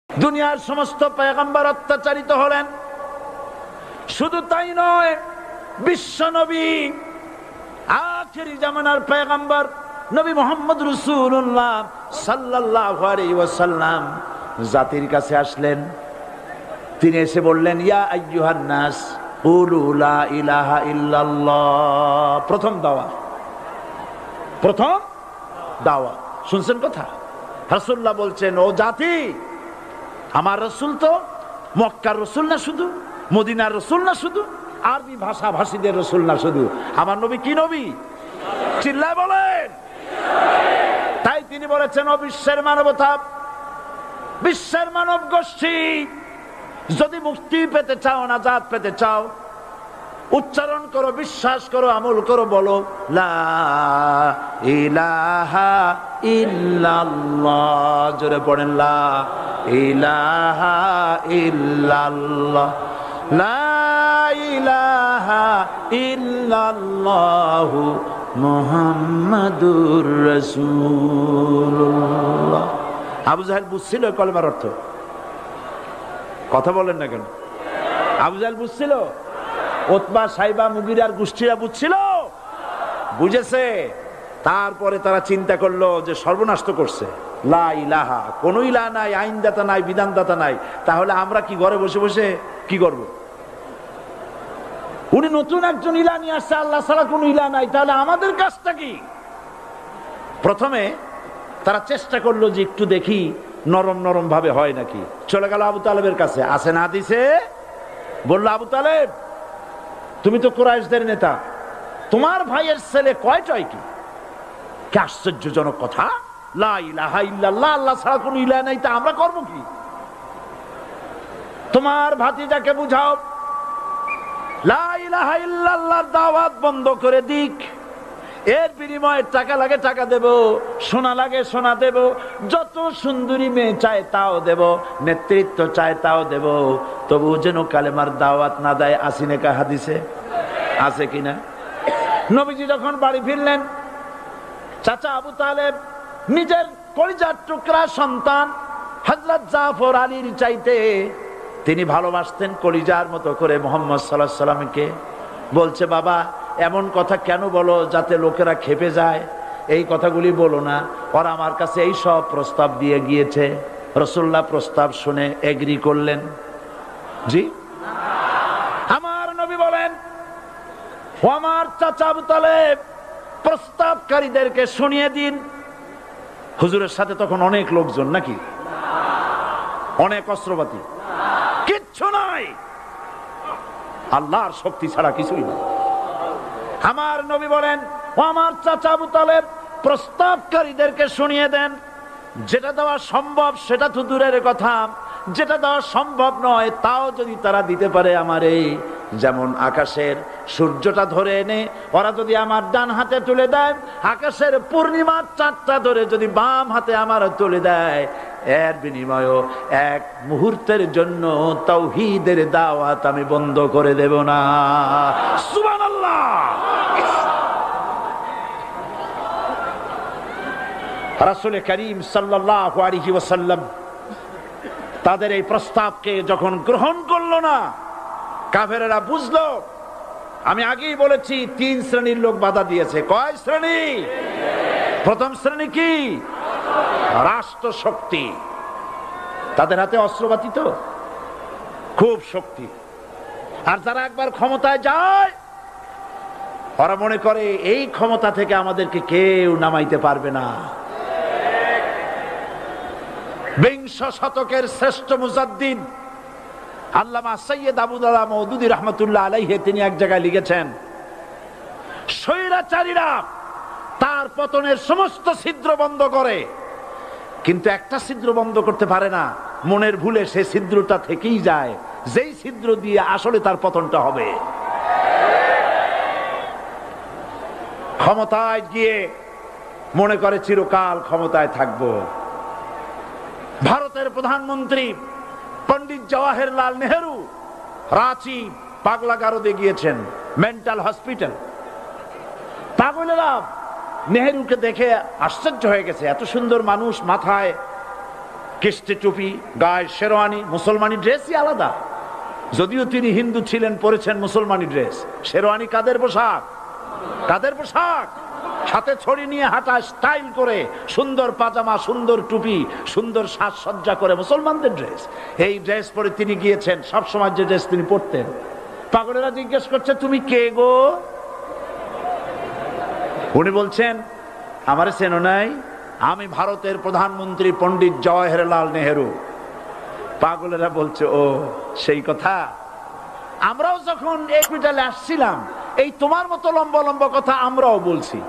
দুনিয়ার সমস্ত পয়গম্বর অত্যাচারিত হলেন, শুধু তাই নয়, বিশ্ব নবী আখেরি জামানার পয়গম্বর নবী মুহাম্মদ রাসূলুল্লাহ সাল্লাল্লাহু আলাইহি ওয়াসাল্লাম জাতির কাছে আসলেন। তিনি এসে বললেন, ইয়া আইয়ুহান নাস কুলু লা ইলাহা ইল্লাল্লাহ। প্রথম দাওয়া শুনছেন কথা? রাসূলুল্লাহ বলছেন, ও জাতি, আমার রাসূল তো মক্কার রাসূল না শুধু, মদিনার রাসূল না শুধু, আরবি ভাষাভাষীদের রাসূল না শুধু, আমার নবী কি নবী? চিল্লায় বলেন। তাই তিনি বলেছেন, ও বিশ্বের মানবতা, বিশ্বের মানব গোষ্ঠী, যদি মুক্তি পেতে চাও, নাজাত পেতে চাও, উচ্চারণ করো, বিশ্বাস করো, আমল করো, বলো লা ইলাহা ইল্লাল্লাহ। জোরে পড়েন, লা ইলাহা ইল্লাল্লাহ, লা ইলাহা ইল্লাল্লাহু মুহাম্মাদুর রাসূলুল্লাহ। আবু জাহেল বুঝছিল কলেমার অর্থ? কথা বলেন না কেন? আবু জাহেল বুঝছিল? উতবা, সাইবা, মুগিরার গোষ্ঠীরা বুঝছিল? বুঝেছে। তারপরে তারা চিন্তা করলো যে সর্বনাশ তো করছে, লা ইলাহা, কোন ইলাহ নাই, আইনদাতা নাই, বিধানদাতা নাই, তাহলে আমরা কি ঘরে বসে বসে কি করব? উনি নতুন একজন ইলাহ নিয়ে আসছে, আল্লাহ ছাড়া কোন ইলাহ নাই, তাহলে আমাদের কাজটা কি? প্রথমে তারা চেষ্টা করলো যে একটু দেখি নরম নরম ভাবে হয় নাকি। চলে গেল আবু তালেবের কাছে, আসে না দিছে, বললো, আবু তালেব, তুমি তো কুরাইশদের নেতা, তোমার ভাইয়ের ছেলে কয়টাই কি? কি আশ্চর্যজনক কথা! লা ইলাহা ইল্লাল্লাহ, আল্লাহ ছাড়া কোন ইলাহ নাই, তা আমরা করব কি? তোমার ভাতিজাকে বুঝাও লা ইলাহা ইল্লাল্লাহর দাওয়াত বন্ধ করে দিক, এর বিনিময়ে টাকা লাগে টাকা দেব, সোনা লাগে সোনা দেব, যত সুন্দরী মেয়ে চায় তাও দেব, নেতৃত্ব চায় তাও দেব, তবু যেন কালেমার দাওয়াত না দেয়। আসিনে কা হাদিসে আছে কিনা? নবীজি যখন বাড়ি ফিরলেন, চাচা আবু তালেব নিজের কলিজার টুকরা সন্তান হযরত জাফর আলীর চাইতে তিনি ভালোবাসতেন কলিজার মতো করে মুহাম্মদ সাল্লাল্লাহু আলাইহি ওয়াসাল্লামকে। বলছে, বাবা, এমন কথা কেন বলো যাতে লোকেরা খেপে যায়? এই কথাগুলি বলো না, ওরা আমার কাছে এই সব প্রস্তাব দিয়ে গিয়েছে। রাসূলুল্লাহ প্রস্তাব শুনে এগ্রি করলেন? জি। আমার নবী বলেন, ও আমার চাচা আবু তালেব, প্রস্তাবকারীদেরকে শুনিয়ে দিন। হুজুরের সাথে তখন অনেক লোকজন নাকি? অনেক অস্ত্রপাতি? কিচ্ছু নাই, আল্লাহর শক্তি ছাড়া কিছুই না। আমার নবী বলেন, ও আমার চাচা আবু তালেব, প্রস্তাবকারীদেরকে শুনিয়ে দেন। যেটা দেওয়া সম্ভব সেটা তো দূরের কথা, যেটা দেওয়া সম্ভব নয় তাও যদি তারা দিতে পারে আমারে, যেমন আকাশের সূর্যটা ধরে এনে ওরা যদি আমার ডান হাতে তুলে দেয়, আকাশের পূর্ণিমার চাঁদটা ধরে যদি বাম হাতে আমার তুলে দেয়, এর বিনিময়ে এক মুহূর্তের জন্য তাওহীদের দাওয়াত আমি বন্ধ করে দেব না। সুবহানাল্লাহ। রাসূল করিম সাল্লাল্লাহু আলাইহি ওয়াসাল্লাম তাদের এই প্রস্তাবকে যখন গ্রহণ করলো না, কাফেরেরা বুঝলো। আমি আগেই বলেছি, তিন শ্রেণীর লোক বাধা দিয়েছে। কয় শ্রেণী? প্রথম শ্রেণী কি? রাষ্ট্র শক্তি, তাদের হাতে অস্ত্রপাতি তো খুব শক্তি, আর যারা একবার ক্ষমতায় যায় ওরা মনে করে এই ক্ষমতা থেকে আমাদেরকে কেউ নামাইতে পারবে না। বিংশ শতকের শ্রেষ্ঠ মুজাদ্দিদ আল্লামা সৈয়দ আবুদুল্লাহ মওদুদী রাহমাতুল্লাহ আলাইহি তিনি এক জায়গায় লিখেছেন, স্বৈরাচারীরা তার পতনের সমস্ত ছিদ্র বন্ধ করে, কিন্তু একটা ছিদ্র বন্ধ করতে পারে না, মনের ভুলে সে ছিদ্রটা থেকেই যায়, যেই ছিদ্র দিয়ে আসলে তার পতনটা হবে। ক্ষমতায় গিয়ে মনে করে চিরকাল ক্ষমতায় থাকবো। ভারতের প্রধানমন্ত্রী পণ্ডিত জওয়াহরলাল নেহেরু রাঁচি পাগলাগারদে গিয়েছেন, মেন্টাল হসপিটাল। পাগলেরা নেহেরুকে দেখে আশ্চর্য হয়ে গেছে, এত সুন্দর মানুষ, মাথায় কিস্তি টুপি, গায়ে শেরওয়ানি, মুসলমানি ড্রেসই আলাদা। যদিও তিনি হিন্দু ছিলেন, পরেছেন মুসলমানি ড্রেস। শেরওয়ানি কাদের পোশাক? কাদের পোশাক? হাতে ছড়ি নিয়ে হাঁটা, স্টাইল করে, সুন্দর পাজামা, সুন্দর টুপি, সুন্দর সাজসজ্জা করে মুসলমানদের ড্রেস। এই ড্রেস পরে তিনি গিয়েছেন। সবসময় যে ড্রেস তিনি পরতেন। পাগলেরা জিজ্ঞেস করছে, তুমি কে গো? উনি বলছেন, আমারে চেনো নাই? আমি ভারতের প্রধানমন্ত্রী পণ্ডিত জওয়াহরলাল নেহেরু। পাগলেরা বলছে, ও সেই কথা। আমরাও যখন হসপিটালে আসছিলাম, এই তোমার মতো লম্বা লম্বা কথা আমরাও বলছি।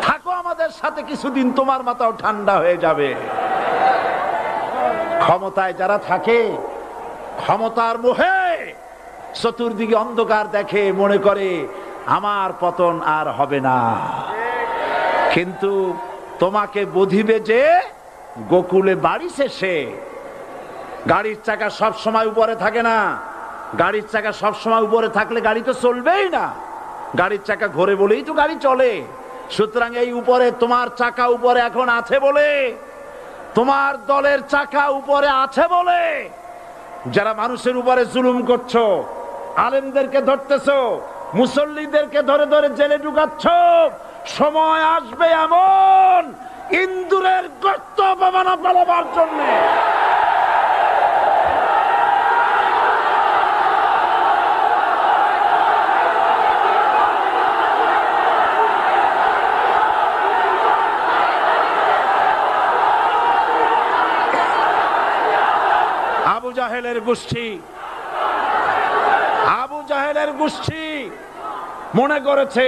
থাকো আমাদের সাথে কিছুদিন, তোমার মাথাও ঠান্ডা হয়ে যাবে। ক্ষমতায় যারা থাকে, ক্ষমতার মোহে চতুর্দিকে অন্ধকার দেখে, মনে করে আমার পতন আর হবে না। কিন্তু তোমাকে বুঝিবে যে গোকুলে বাড়ি শেষে। গাড়ির চাকা সব সময় উপরে থাকে না। গাড়ির চাকা সব সময় উপরে থাকলে গাড়ি তো চলবেই না। গাড়ির চাকা ঘোরে বলেই তো গাড়ি চলে। সুতরাং এই উপরে, তোমার চাকা উপরে এখন আছে বলে, তোমার দলের চাকা উপরে আছে বলে যারা মানুষের উপরে জুলুম করছো, আলেমদেরকে ধরতেছো, মুসল্লিদেরকে ধরে ধরে জেলে ঢুকাচ্ছ, সময় আসবে এমন ইন্দুরের গর্ত বাবানা পালাবার জন্য। আবু জাহেলের গোষ্ঠী, আবু জাহেলের গোষ্ঠী মনে করেছে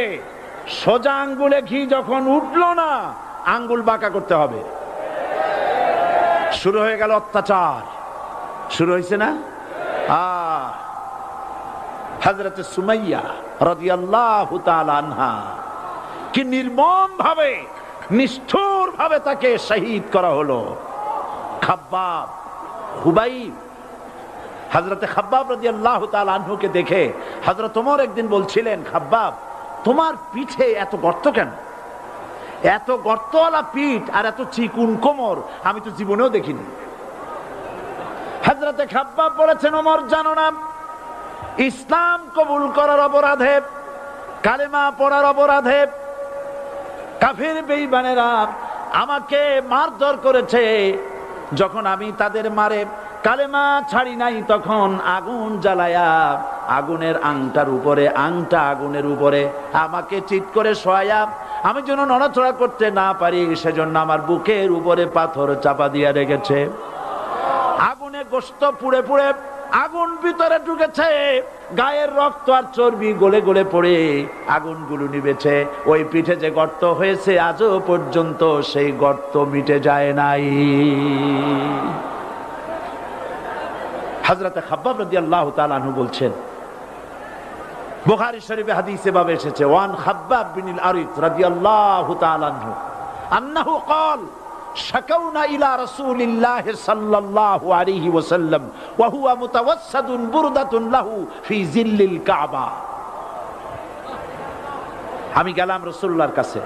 সোজা আঙ্গুলে ঘি যখন উঠলো না, আঙ্গুল বাঁকা করতে হবে। শুরু হয়ে গেল অত্যাচার। শুরু হয়েছে না? হযরতে সুমাইয়া রাদিয়াল্লাহু তাআলা আনহা কি নির্মম ভাবে, নিষ্ঠুর ভাবে তাকে শহীদ করা হলো। খাব্বাব, হুবাইব, হযরতে খাব্বাব রাদিয়াল্লাহু তাআলা আনহুকে দেখে হযরত ওমর একদিন বলছিলেন, খাব্বাব তোমার পিঠে এত গর্ত কেন? এত গর্তওয়ালা পিঠ আর এত চিকুন কোমর আমি তো জীবনেও দেখিনি। হযরতে খাব্বাব বলেছেন, ওমর জানো না, ইসলাম কবুল করার অপরাধে, কালেমা পড়ার অপরাধে কাফির বেঈমানেরা আমাকে মারধর করেছে। যখন আমি তাদের মারে কালেমা ছাড়ি নাই, তখন আগুন জ্বালায়া আগুনের আংটার উপরে, আংটা আগুনের উপরে আমাকে চিৎ করে শোয়ায়া, আমি যেন নড়াচড়া করতে না পারি সেজন্য আমার বুকের উপরে পাথর চাপা দিয়ে রেখেছে। আগুনে গোশত পুড়ে পুড়ে আগুন ভিতরে ঢুকেছে, গায়ের রক্ত আর চর্বি গলে গলে পড়ে আগুনগুলো নিবেছে। ওই পিঠে যে গর্ত হয়েছে আজও পর্যন্ত সেই গর্ত মিটে যায় নাই। হযরতে খাব্বাব রাদিয়াল্লাহু তাআলা আনহু বলছেন, বুখারী শরীফে হাদিসে ভাবে এসেছে, ওয়ান খাব্বাব বিনুল আরিত রাদিয়াল্লাহু তাআলা আনহু আন্নাহু ক্বাল শাকাউনা ইলা রাসূলিল্লাহ সাল্লাল্লাহু আলাইহি ওয়াসাল্লাম ওয়া হুয়া মুতাওয়াসসাদুন বুরদাতুন লাহু ফি জিল্লিল কাবা। আমি গেলাম রাসূলুল্লাহর কাছে,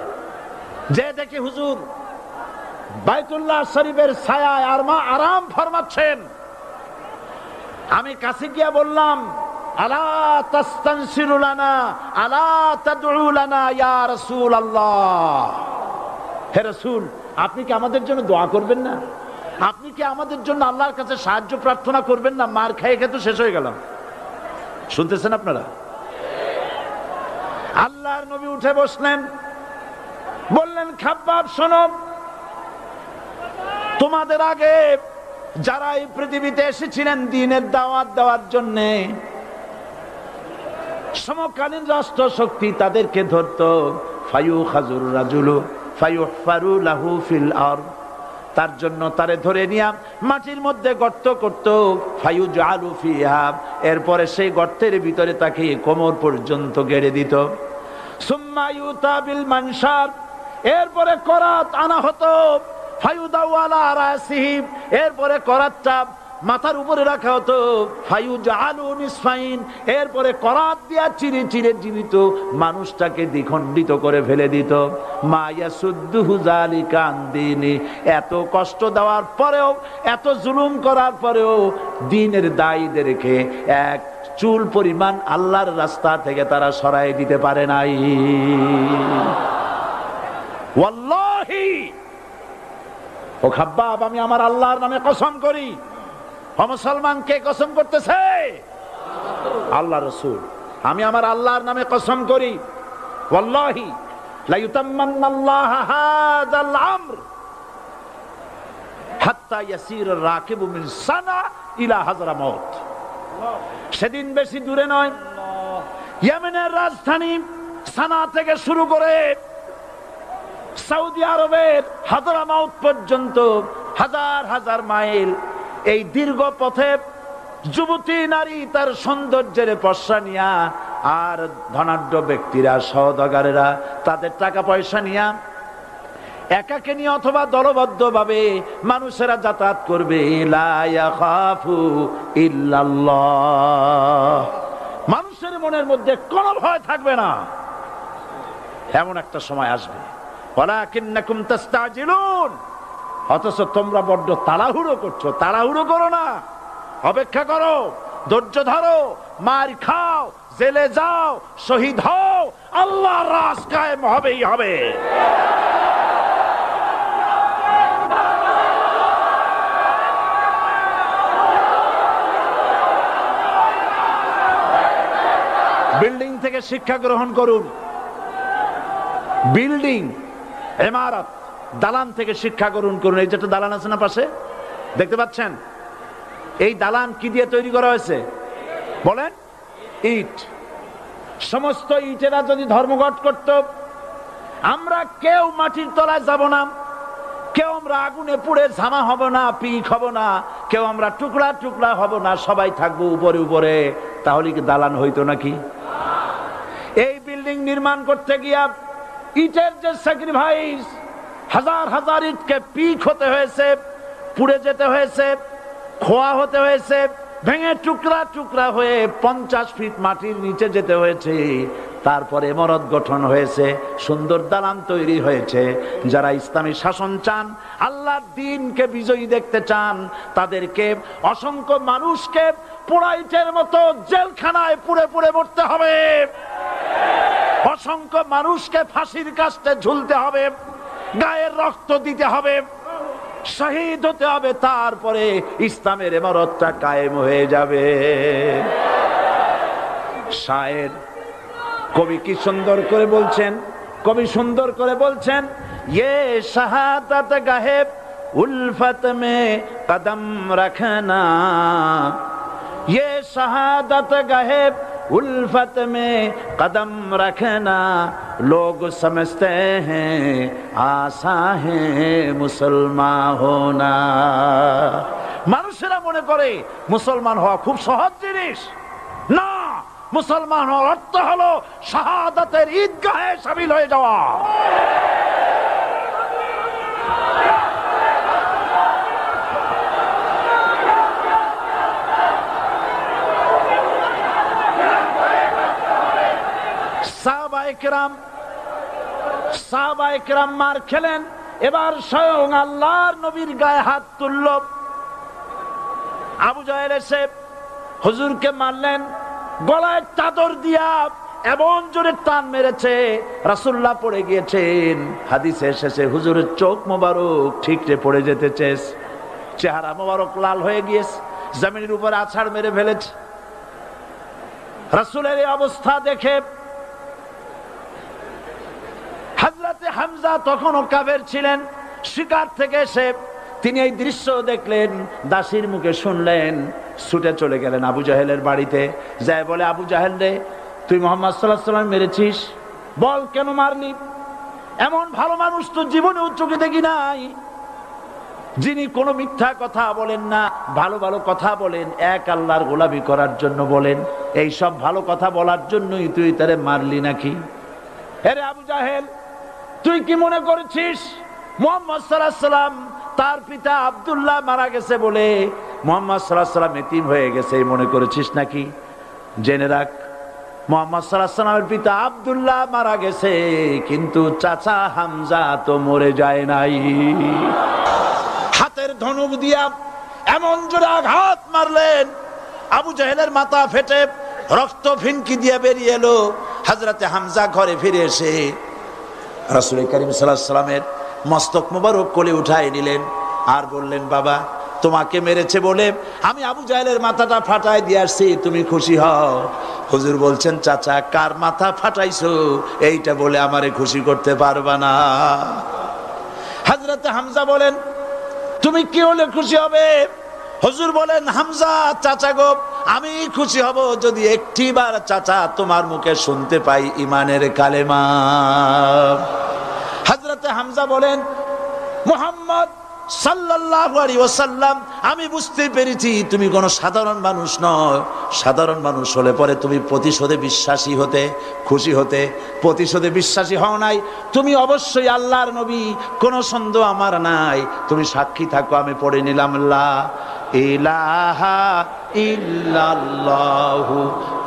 যে দেখি হুজুর বাইতুল্লাহ শরীফের ছায়ায় আরাম ফরমাচ্ছেন। আমি কাছে গিয়া বললাম, আলা তাস্তানসিরু লানা আলা তাদউ লানা ইয়া রাসূলুল্লাহ। হে রাসূল, আপনি কি আমাদের জন্য দোয়া করবেন না? আপনি কি আমাদের জন্য আল্লাহর কাছে সাহায্য প্রার্থনা করবেন না? মার খেয়ে খেয়ে তো শেষ হয়ে গেলাম। শুনতেছেন আপনারা? আল্লাহর নবী উঠে বসলেন, বললেন, খাব্বাব শোনো, তোমাদের আগে যারা এই পৃথিবীতে এসেছিলেন দ্বীনের দাওয়াত দেওয়ার জন্য, সমকালীন রাষ্ট্র শক্তি তাদেরকে ধরতো, ফায়ুখাজুর রাজুলু ফায়ুহফারু লাহু ফিল আরদ, তার জন্য তারে ধরে নিয়ে মাটির মধ্যে গর্ত করত, ফায়ুজআলু ফিহা, এরপরে সেই গর্তের ভিতরে তাকে কোমর পর্যন্ত গেড়ে দিত। সুম্মা ইউতা বিল মানশার, এরপরে করাত আনা হতো, ফায়ুদাউ আলা রাসিহি, এরপরে করাতটা মাথার উপরে রাখা হতো, ফায়ুজআলু নিসফাইন, এরপরে করাত দিয়া চিরে চিরে জীবিত মানুষটাকে দ্বিখণ্ডিত করে ফেলে দিত। মা ইয়াসুদ্দুহু যালিকা আন দীনি, এত কষ্ট দেওয়ার পরেও, এত জুলুম করার পরেও দ্বীনের দায়ীদেরকে এক চুল পরিমাণ আল্লাহর রাস্তা থেকে তারা সরাই দিতে পারে নাই। ওয়াল্লাহি, ও খাব্বাব, আমি আমার আল্লাহর নামে কসম করি। ও মুসলমান, কে কসম করতেছে? আল্লাহ রাসূল। আমি আমার আল্লাহর নামে কসম করি, ওয়াল্লাহি লা ইউতাম্মান্নাল্লাহু হাযাল আমর হাত্তা ইয়াসির রাকিবু মিন সানা ইলা হাযরামাউত। সেদিন বেশি দূরে নয়, ইয়েমেনের রাজধানী সানা থেকে শুরু করে সৌদি আরবের হাযরামাউত পর্যন্ত হাজার হাজার মাইল, এই দীর্ঘ পথে যুবতী নারী তার সৌন্দর্যের পশ্চা নিয়া, আর ধনাঢ্য ব্যক্তিরা, সওদাগরেরা তাদের টাকা পয়সা নিয়া একাকে নিয়ে অথবা দলবদ্ধ ভাবে মানুষেরা যাতায়াত করবে। লা ইয়াখাফু ইল্লাল্লাহ, মানুষের মনের মধ্যে কোনো ভয় থাকবে না। এমন একটা সময় আসবে, ওয়ালাকিন্নাকুম তাস্তাজিলুন, অথচ তোমরা বড্ড তাড়াহুড়ো করছো। তাড়াহুড়ো করো না, অপেক্ষা করো, ধৈর্য ধরো, মার খাও, জেলে যাও, শহীদ হও, আল্লাহর রাজ কায়েম হবেই হবে। বিল্ডিং থেকে শিক্ষা গ্রহণ করুন। বিল্ডিং, ইমারত, দালান থেকে শিক্ষা গ্রহণ করুন। এই যেটা দালান আছে না পাশে, দেখতে পাচ্ছেন? এই দালান কি দিয়ে তৈরি করা হয়েছে বলেন? ইট। সমস্ত ইটেরা যদি ধর্মঘট করত, আমরা কেউ মাটির তলায় যাব না, কেউ আমরা আগুনে পুড়ে ঝামা হব না, পিক হব না, কেউ আমরা টুকরা টুকরা হব না, সবাই থাকবো উপরে উপরে, তাহলে কি দালান হইতো নাকি? এই বিল্ডিং নির্মাণ করতে গিয়া ইটের যে স্যাক্রিফাইস, হাজার হাজার ইটকে পিক হতে হয়েছে, পুড়ে যেতে হয়েছে, খোয়া হতে হয়েছে, ভেঙে টুকরা টুকরা হয়ে 50 ফিট মাটির নিচে যেতে হয়েছে। তারপরে ইমারত গঠন হয়েছে, সুন্দর দালান তৈরি হয়েছে। যারা ইসলামী শাসন চান, আল্লাহর দ্বীনকে বিজয়ী দেখতে চান, তাদেরকে অসংখ্য মানুষকে পোড়া ইটের মতো জেলখানায় পুড়ে পুড়ে মরতে হবে, অসংখ্য মানুষকে ফাঁসির কাস্টে ঝুলতে হবে, গায়ের রক্ত দিতে হবে, শহীদ হতে হবে, তারপরে ইসলামের ইমারতটা কায়েম হয়ে যাবে। শায়ের, কবি কি সুন্দর করে বলছেন, কবি সুন্দর করে বলছেন, ये शहादत गाहे उल्फत में कदम रखना, ये शहादत गाहे उल्फत में कदम रखना, लोग समझते हैं आसा है मुसलमान होना। মানুষেরা মনে করে মুসলমান হওয়া খুব সহজ জিনিস। না, মুসলমান হওয়ার অর্থ হলো শাহাদাতের ঈদগাহে শামিল হয়ে যাওয়া। সাহাবায়ে কেরাম মার খেলেন, এবার স্বয়ং আল্লাহর নবীর গায়ে হাত তুলল। আবু জাহেল এসে হুজুরকে মারলেন, গলায় চাদর দিয়া এমন জোরে টান মেরেছে, রাসূলুল্লাহ পড়ে গিয়েছেন। হাদিসে এসেছে হুজুরের চোখ মোবারক ঠিকরে পড়ে যেতেছে, চেহারা মোবারক লাল হয়ে গিয়েছে, জমিনের উপর আছাড় মেরে ফেলেছে। রাসূলের এই অবস্থা দেখে হযরতে হামজা তখনও কাফের ছিলেন, শিকার থেকে এসে তিনি এই দৃশ্য দেখলেন, দাসীর মুখে শুনলেন, ছুটে চলে গেলেন আবু জাহেলের বাড়িতে। যায় বলে, আবু জাহেল রে, তুই মুহাম্মদ সাল্লাল্লাহু আলাইহি ওয়াসাল্লাম মেরেছিস, বল কেন মারলি? এমন ভালো মানুষ তো জীবনে চোখে দেখি নাই, যিনি কোনো মিথ্যা কথা বলেন না, ভালো ভালো কথা বলেন, এক আল্লাহর গোলামি করার জন্য বলেন। এই সব ভালো কথা বলার জন্যই তুই তারে মারলি নাকি? আরে আবু জাহেল, তুই কি মনে করেছিস মুহাম্মদ সাল্লাল্লাহু আলাইহি ওয়াসাল্লাম তার পিতা আব্দুল্লাহ মারা গেছে বলে মুহাম্মদ সাল্লাল্লাহু আলাইহি ওয়াসাল্লাম এতিম হয়ে গেছে মনে করেছিস নাকি? জেনে রাখ, মুহাম্মদ সাল্লাল্লাহু আলাইহি ওয়াসাল্লামের পিতা আব্দুল্লাহ মারা গেছে, কিন্তু চাচা হামজা তো মরে যায় নাই। হাতের ধনুক দিয়া এমন জোরে আঘাত মারলেন, আবু জাহেলের মাথা ফেটে রক্ত ফিনকি দিয়ে বেরিয়ে এলো। হযরতে হামজা ঘরে ফিরে এসে রাসূল করিম সাল্লাল্লাহু আলাইহি ওয়াসাল্লামের মস্তক মোবারক কোলে উঠায় নিলেন আর বললেন, বাবা তোমাকে মেরেছে বলে আমি আবু জাহেলের মাথাটা ফাটায় দিয়ে আসছি, তুমি খুশি হও। হুজুর বলছেন, চাচা কার মাথা ফাটাইছো এইটা বলে আমারে খুশি করতে পারবা না। হযরতে হামজা বলেন, তুমি কি হলে খুশি হবে? হুজুর বলেন, হামজা চাচা গো, আমি খুশি হব যদি একটিবার চাচা তোমার মুখে শুনতে পাই ঈমানের কালেমা। হযরতে হামজা বলেন, মুহাম্মদ সাল্লাল্লাহু আলাইহি ওয়াসাল্লাম, আমি বুঝতে পেরেছি তুমি কোনো সাধারণ মানুষ নও। সাধারণ মানুষ হলে পরে তুমি প্রতিশোধে বিশ্বাসী হতে, খুশি হতে। প্রতিশোধে বিশ্বাসী হও নাই, তুমি অবশ্যই আল্লাহর নবী, কোনো সন্দেহ আমার নাই। তুমি সাক্ষী থাকো, আমি পড়ে নিলাম লা ইলাহা ইল্লাল্লাহু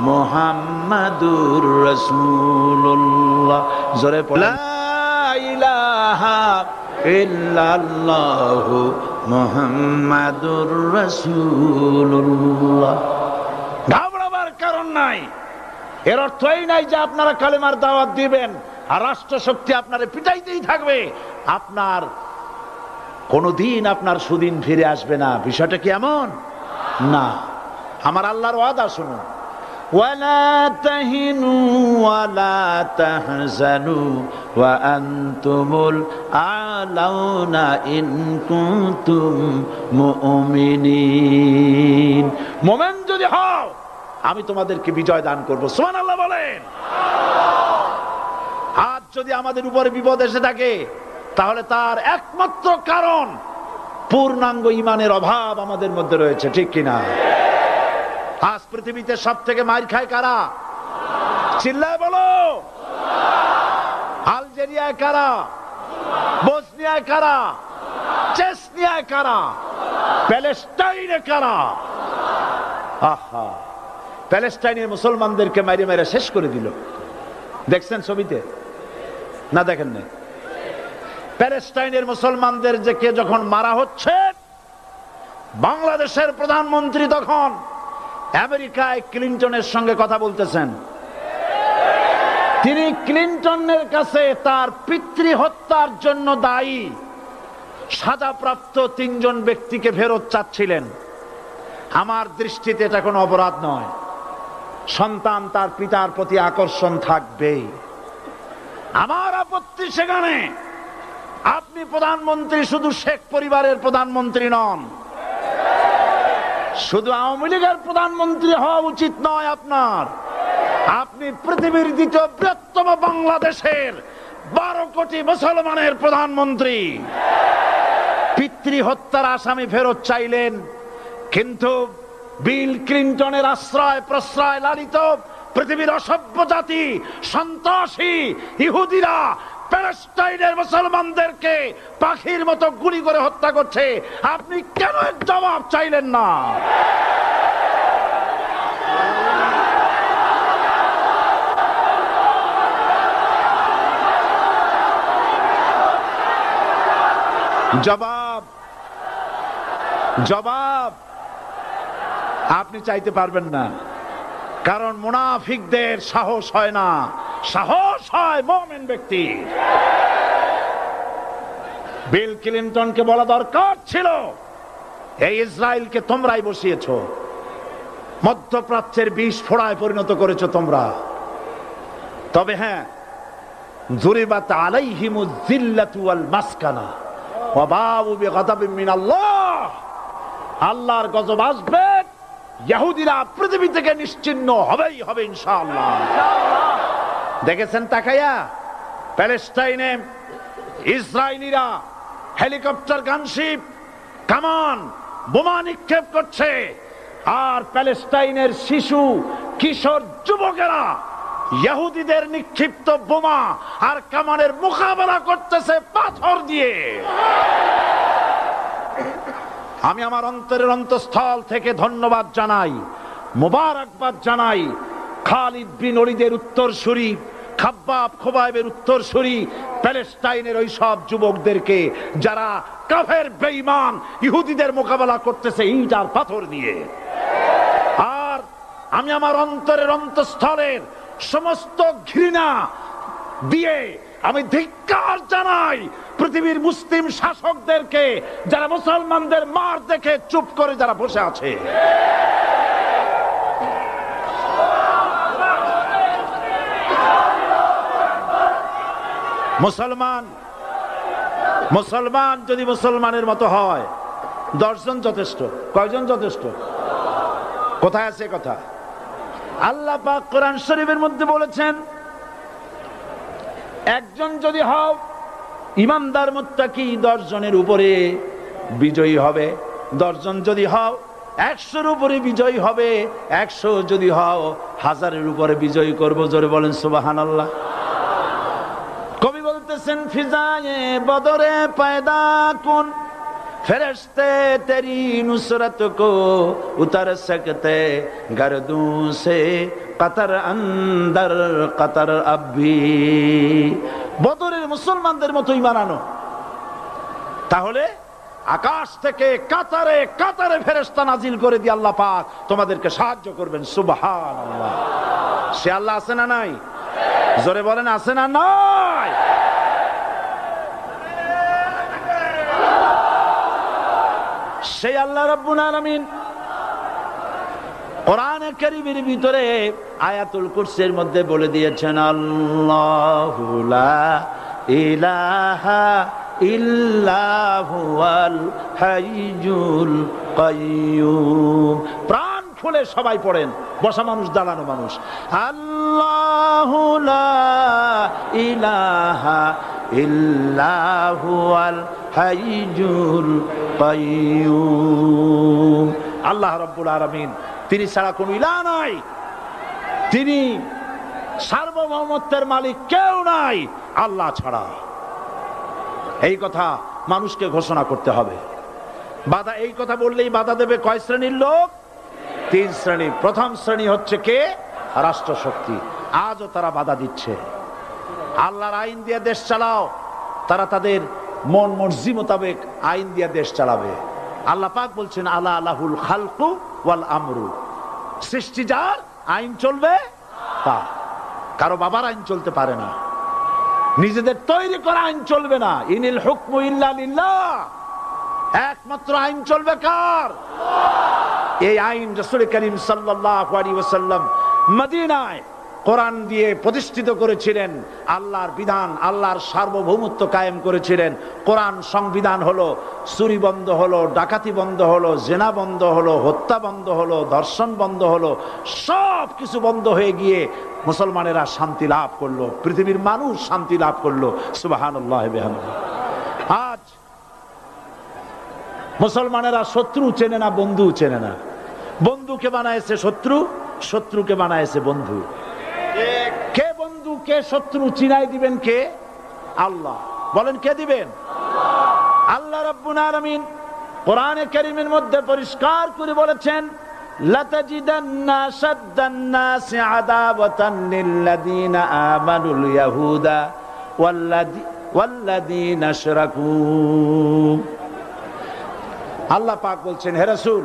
মুহাম্মাদুর রাসূলুল্লাহ। জোরে পড়ে, লা ইলাহা ইল্লাল্লাহু মুহাম্মাদুর রাসূলুল্লাহ। ঘাবড়াবার কারণ নাই। এর অর্থ এই নাই যে আপনারা কালেমার দাওয়াত দিবেন আর রাষ্ট্রশক্তি আপনারে পিটাইতেই থাকবে, আপনার কোনদিন আপনার সুদিন ফিরে আসবে না। বিষয়টা কি এমন না? আমার আল্লাহর ওয়াদা শুনুন, ওয়ালা তাহিনু ওয়ালা তাহজানু ওয়া আনতুমুল আলাউনা ইন কুনতুম মুমিনিন। মুমিন যদি হও আমি তোমাদেরকে বিজয় দান করব। সুবহানাল্লাহ বলেন। আজ যদি আমাদের উপরে বিপদ এসে থাকে তাহলে তার একমাত্র কারণ পূর্ণাঙ্গ ঈমানের অভাব আমাদের মধ্যে রয়েছে, ঠিক কিনা? আজ পৃথিবীতে সব থেকে মার খায় কারা? চিল্লায় বলো। আলজেরিয়ায় কারা? বসনিয়ায় কারা? চেচনিয়ায় কারা? প্যালেস্টাইনে কারা? আহা, প্যালেস্টাইনের মুসলমানদেরকে মাইরে মাইরে শেষ করে দিল। দেখছেন ছবিতে না? দেখেন না? প্যালেস্টাইনের মুসলমানদের যে কে যখন মারা হচ্ছে, বাংলাদেশের প্রধানমন্ত্রী তখন আমেরিকায় ক্লিনটনের সঙ্গে কথা বলতেছেন। তিনি ক্লিনটনের কাছে তার পিতৃ হত্যার জন্য দায়ী সাজাপ্রাপ্ত 3 জন ব্যক্তিকে ফেরত চাচ্ছিলেন। আমার দৃষ্টিতে এটা কোনো অপরাধ নয়। সন্তান তার পিতার প্রতি আকর্ষণ থাকবেই। আমার আপত্তি সেখানে আপনি প্রধানমন্ত্রী শুধু শেখ পরিবারের প্রধানমন্ত্রী নন, শুধু আওয়ামী লীগের প্রধানমন্ত্রী হওয়া উচিত নয় আপনার। আপনি পৃথিবীর দ্বিতীয় বৃহত্তম বাংলাদেশের 12 কোটি মুসলমানের প্রধানমন্ত্রী। পিতৃ হত্যার আসামি ফেরত চাইলেন, কিন্তু বিল ক্লিনটনের আশ্রয় প্রশ্রয় লালিত পৃথিবীর অসভ্য জাতি সন্ত্রাসী ইহুদিরা প্যালেস্টাইনের মুসলমানদেরকে পাখির মতো গুলি করে হত্যা করছে। আপনি কেন জবাব চাইলেন না? জবাব জবাব আপনি চাইতে পারবেন না, কারণ মুনাফিকদের সাহস হয় না, সাহস হয় মুমিন ব্যক্তি। বিল ক্লিনটনকে বলা দরকার ছিল, এই ইসরায়েলকে তোমরাই বসিয়েছো, মধ্যপ্রাচ্যের বিষ ফোড়ায় পরিণত করেছো তোমরা। তবে হ্যাঁ, যুরিবাত আলাইহিমুজ যিল্লাতু ওয়াল মাসকানা ওয়া বাউ বিগাদাবিন মিনাল্লাহ। আল্লাহর গজব আসবে, ইহুদিরা পৃথিবী থেকে নিশ্চিহ্ন হবেই হবে ইনশাআল্লাহ। দেখেছেন তাকায়া প্যালেস্টাইনে ইসরায়েলিরা হেলিকপ্টার, গানশিপ, কামান, বোমা নিক্ষেপ করছে, আর প্যালেস্টাইনের শিশু কিশোর যুবকেরা ইহুদিদের নিক্ষিপ্ত বোমা আর কামানের মোকাবেলা করতেছে পাথর দিয়ে। আমি আমার অন্তরের অন্তঃস্থল থেকে ধন্যবাদ জানাই, মোবারকবাদ জানাই খালিদ বিন ওলীদের উত্তরসূরি, খাব্বাব খোবাইবের উত্তরসূরি প্যালেস্টাইনের ওই সব যুবকদেরকে যারা কাফের বেঈমান ইহুদিদের মোকাবেলা করতেছে ইট আর পাথর দিয়ে। আর আমি আমার অন্তরের অন্তঃস্থলের সমস্ত ঘৃণা দিয়ে আমি ধিক্কার জানাই পৃথিবীর মুসলিম শাসকদেরকে, যারা মুসলমানদের মার দেখে চুপ করে যারা বসে আছে। মুসলমান যদি মুসলমানের মতো হয় 10 জন যথেষ্ট। কয়জন যথেষ্ট? কোথায় আছে কথা? আল্লাহ পাক কোরআন শরীফের মধ্যে বলেছেন, একজন যদি হও ইমানদার মুত্তাকি 10 জনের উপরে বিজয়ী হবে। 10 জন যদি হও 100-র উপরে বিজয়ী হবে। 100 যদি হও 1000-এর উপরে বিজয়ী করব। জোরে বলেন সুবহানাল্লাহ। কবি বলতেছেন, ফিজায়ে বদরে পয়দা কুন ফেরেশতে তেরি নুসরত কো উতার সকতে গর্দুঁ সে কতর অন্দর কতর আবি। বদরের মুসলমানদের মতো ঈমান আনো, তাহলে আকাশ থেকে কাতারে কাতারে ফেরেশতা নাজিল করে দিয়ে আল্লাহ পাক তোমাদেরকে সাহায্য করবেন। সুবহানাল্লাহ। সে আল্লাহ আছে না নাই? জোরে বলেন আছে না নাই? সেই আল্লাহ রাব্বুল আলামিন কোরআনে কারীমের ভিতরে আয়াতুল কুরসির মধ্যে বলে দিয়েছেন, আল্লাহু লা ইলাহা ইল্লা হুয়াল হাইয়ুল কাইয়্যুম। প্রাণ খুলে সবাই পড়েন, বসা মানুষ দাঁড়ানো মানুষ। আল্লাহু লা ইলাহা ইল্লা হুয়াল হাইয়ুল কাইয়্যুম। আল্লাহ রাব্বুল আলামিন, তিনি ছাড়া কোনো ইলাহ নাই, তিনি সার্বভৌমত্বের মালিক, কেউ নাই আল্লাহ ছাড়া। এই কথা মানুষকে ঘোষণা করতে হবে। বাধা, এই কথা বললেই বাধা দেবে কয় শ্রেণীর লোক? 3 শ্রেণী। প্রথম শ্রেণী হচ্ছে কে? রাষ্ট্রশক্তি। আজও তারা বাধা দিচ্ছে। আল্লাহর আইন দিয়ে দেশ চালাও, তারা তাদের মন মর্জি মোতাবেক আইন দিয়ে দেশ চালাবে। আল্লাহ পাক বলছেন, আলা লাহুল খালকু ওয়াল আমরু। সৃষ্টি যার, আইন চলবে তা। কারো বাবার আইন চলতে পারে না, নিজেদের তৈরি করা আইন চলবে না। ইনিল হুকমু ইল্লা লিল্লাহ। একমাত্র আইন চলবে কার? এই আইন রাসূল করিম সাল্লাল্লাহু আলাইহি ওয়াসাল্লাম মদিনায় কোরআন দিয়ে প্রতিষ্ঠিত করেছিলেন। আল্লাহর বিধান, আল্লাহর সার্বভৌমত্ব কায়েম করেছিলেন। কোরআন সংবিধান হলো, চুরি বন্ধ হলো, ডাকাতি বন্ধ হলো, জেনা বন্ধ হলো, হত্যা বন্ধ হলো, ধর্ষণ বন্ধ হলো, সব কিছু বন্ধ হয়ে গিয়ে মুসলমানেরা শান্তি লাভ করলো, পৃথিবীর মানুষ শান্তি লাভ করলো। সুবহানাল্লাহ বিহামদিহি। আজ মুসলমানেরা শত্রু চেনে না, বন্ধু চেনে না। বন্ধুকে বানায়েছে শত্রু, শত্রুকে বানায়েছে বন্ধু। কে বন্ধু কে শত্রু চিনাই দিবেন কে? আল্লাহ। বলেন কে দিবেন? আল্লাহ রাব্বুল আলামিন কোরআনে কারীমের মধ্যে পরিষ্কার করে বলেছেন, লাতাজিদান্না শাদ্দান নাসি আদাওয়াতান লিল্লাযীনা আমানুল ইয়াহুদা ওয়াল্লাযীনা আশরাকু। আল্লাহ পাক বলছেন, হে রাসূল,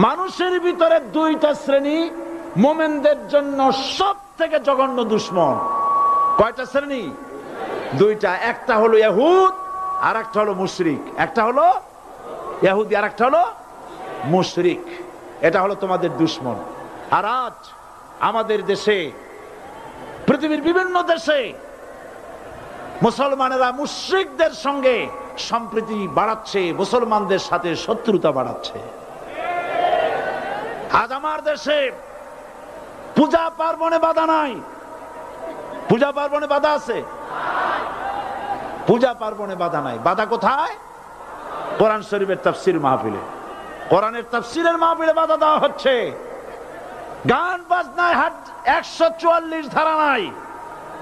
মানুষের ভিতরে 2টা শ্রেণী মুমিনদের জন্য সব থেকে জঘন্য দুশমন। কয়টা শ্রেণী? 2টা। একটা হলো ইহুদ, আর একটা হলো মুশরিক। একটা হলো ইহুদি, আর একটা হলো মুশরিক। এটা হলো তোমাদের দুশমন। আর আজ আমাদের দেশে, পৃথিবীর বিভিন্ন দেশে মুসলমানেরা মুশরিকদের সঙ্গে সম্প্রীতি বাড়াচ্ছে, মুসলমানদের সাথে শত্রুতা বাড়াচ্ছে। আজ আমার দেশে পূজা পার্বণে বাধা নাই। পূজা পার্বণে বাধা আছে? পূজা পার্বণে বাধা নাই। বাধা কোথায়? কোরআন শরীফের তাফসীর মাহফিলে। কোরআনের তাফসীরের মাহফিলে বাধা দেওয়া হচ্ছে। গান বাজনায় 144 ধারা নাই,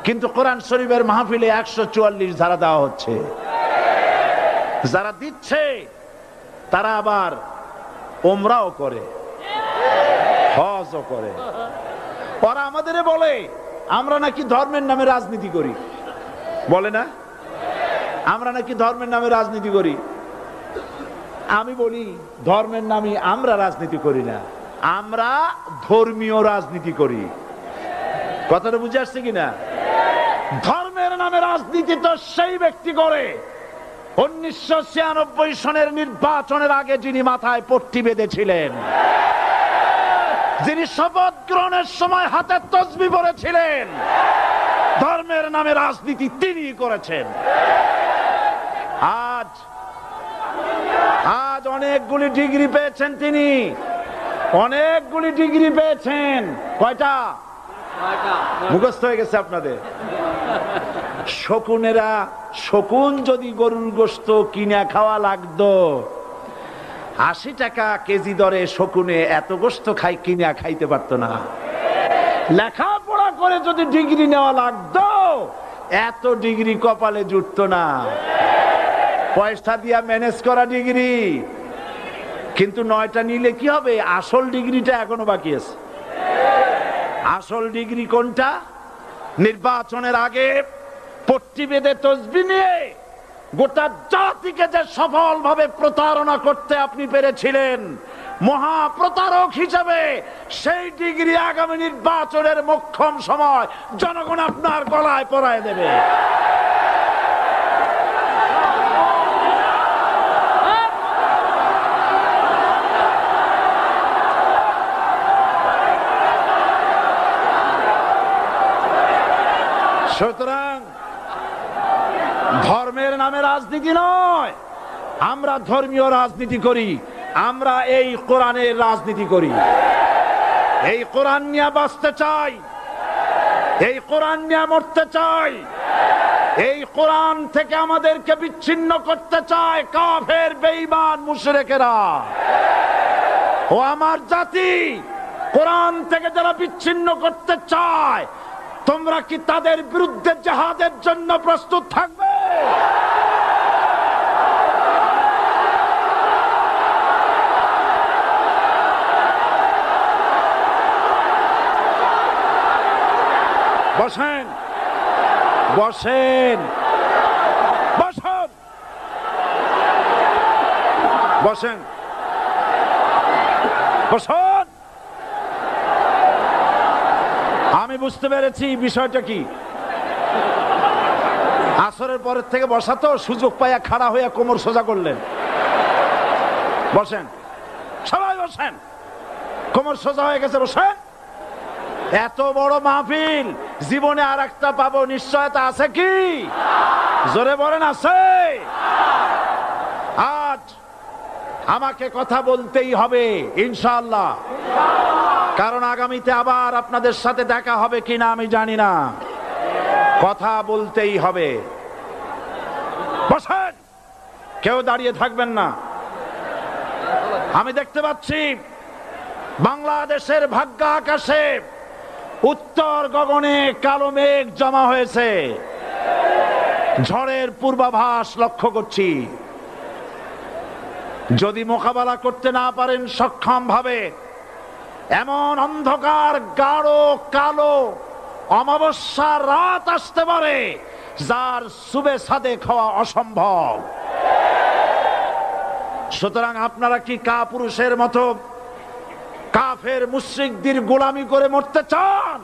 কিন্তু কোরআন শরীফের মাহফিলে 144 ধারা দেওয়া হচ্ছে। যারা দিচ্ছে তারা আবার ওমরাও করে, হজও করে। ওরা আমাদের বলে আমরা নাকি ধর্মের নামে রাজনীতি করি, বলে না? আমরা নাকি ধর্মের নামে রাজনীতি করি। আমি বলি ধর্মের নামে আমরা রাজনীতি করি না, আমরা ধর্মীয় রাজনীতি করি। কথাটা বুঝে আসছে কিনা? ধর্মের নামে রাজনীতি তো সেই ব্যক্তি করে 1996 সনের নির্বাচনের আগে যিনি মাথায় পট্টি বেঁধেছিলেন, যিনি শপথ গ্রহণের সময় হাতে তসবিহ পড়েছিলেন, ধর্মের নামে রাজনীতি তিনি করেছেন। আজ অনেকগুলি ডিগ্রি পেয়েছেন তিনি, অনেকগুলি ডিগ্রি পেয়েছেন। কয়টা? মুখস্থ হয়ে গেছে আপনাদের। শকুনেরা, শকুন যদি গরুর গোশত কিনে খাওয়া লাগতো 80 টাকা কেজি দরে, শকুনে এত গোশত কিনে খাইতে পারতো না। লেখাপড়া করে যদি ডিগ্রি নেওয়া লাগতো এত ডিগ্রি কপালে জুটতো না, পয়সা দিয়া ম্যানেজ করা ডিগ্রি। কিন্তু 9টা নিলে কি হবে? আসল ডিগ্রিটা এখনো বাকি আছে। আসল ডিগ্রি কোনটা? নির্বাচনের আগে পট্টি বেঁধে তসবিহ নিয়ে গোটা জাতিকে যে সফলভাবে প্রতারণা করতে আপনি পেরেছিলেন মহা প্রতারক হিসেবে, সেই ডিগ্রি আগামী নির্বাচনের মোক্ষম সময় জনগণ আপনার গলায় পরায় দেবে। সুতরাং ধর্মের নামে রাজনীতি নয়, আমরা ধর্মীয় রাজনীতি করি, আমরা এই কোরআনের রাজনীতি করি। এই কোরআন নিয়ে বাঁচতে চাই, এই কোরআন নিয়ে মরতে চাই, এই কোরআন থেকে আমাদেরকে বিচ্ছিন্ন করতে চায় কাফের বেঈমান মুশরিকেরা। ও আমার জাতি, কোরআন থেকে যারা বিচ্ছিন্ন করতে চায়, তোমরা কি তাদের বিরুদ্ধে জিহাদের জন্য প্রস্তুত থাকবে? বসেন, বসেন, বসেন, বসেন, বসেন। আমি বুঝতে পেরেছি বিষয়টা কি। আসরের পরের থেকে বসা তো, সুযোগ পাইয়া খাড়া হইয়া কোমর সোজা করলেন। বসেন, সবাই বসেন, কোমর সোজা হয়ে গেছে, বসেন। এত বড় মাহফিল, জীবনে আর একটা পাবো নিশ্চয়তা আছে কি? জোরে বলেন, আছে? আজ আমাকে কথা বলতেই হবে ইনশাআল্লাহ, কারণ আগামীতে আবার আপনাদের সাথে দেখা হবে কিনা আমি জানি না। কথা বলতেই হবে। বসেন, কেউ দাঁড়িয়ে থাকবেন না। আমি দেখতে পাচ্ছি বাংলাদেশের ভাগ্য আকাশে উত্তর গগনে কালো মেঘ জমা হয়েছে, ঝড়ের পূর্বাভাস লক্ষ্য করছি। যদি মোকাবেলা করতে না পারেন সক্ষম ভাবে, এমন অন্ধকার গাঢ় কালো অমাবস্যার রাত আসতে পারে যার সুবে সাদেক হওয়া অসম্ভব। সুতরাং আপনারা কি কাপুরুষের মতো কাফের মুশরিকদের গোলামি করে মরতে চান?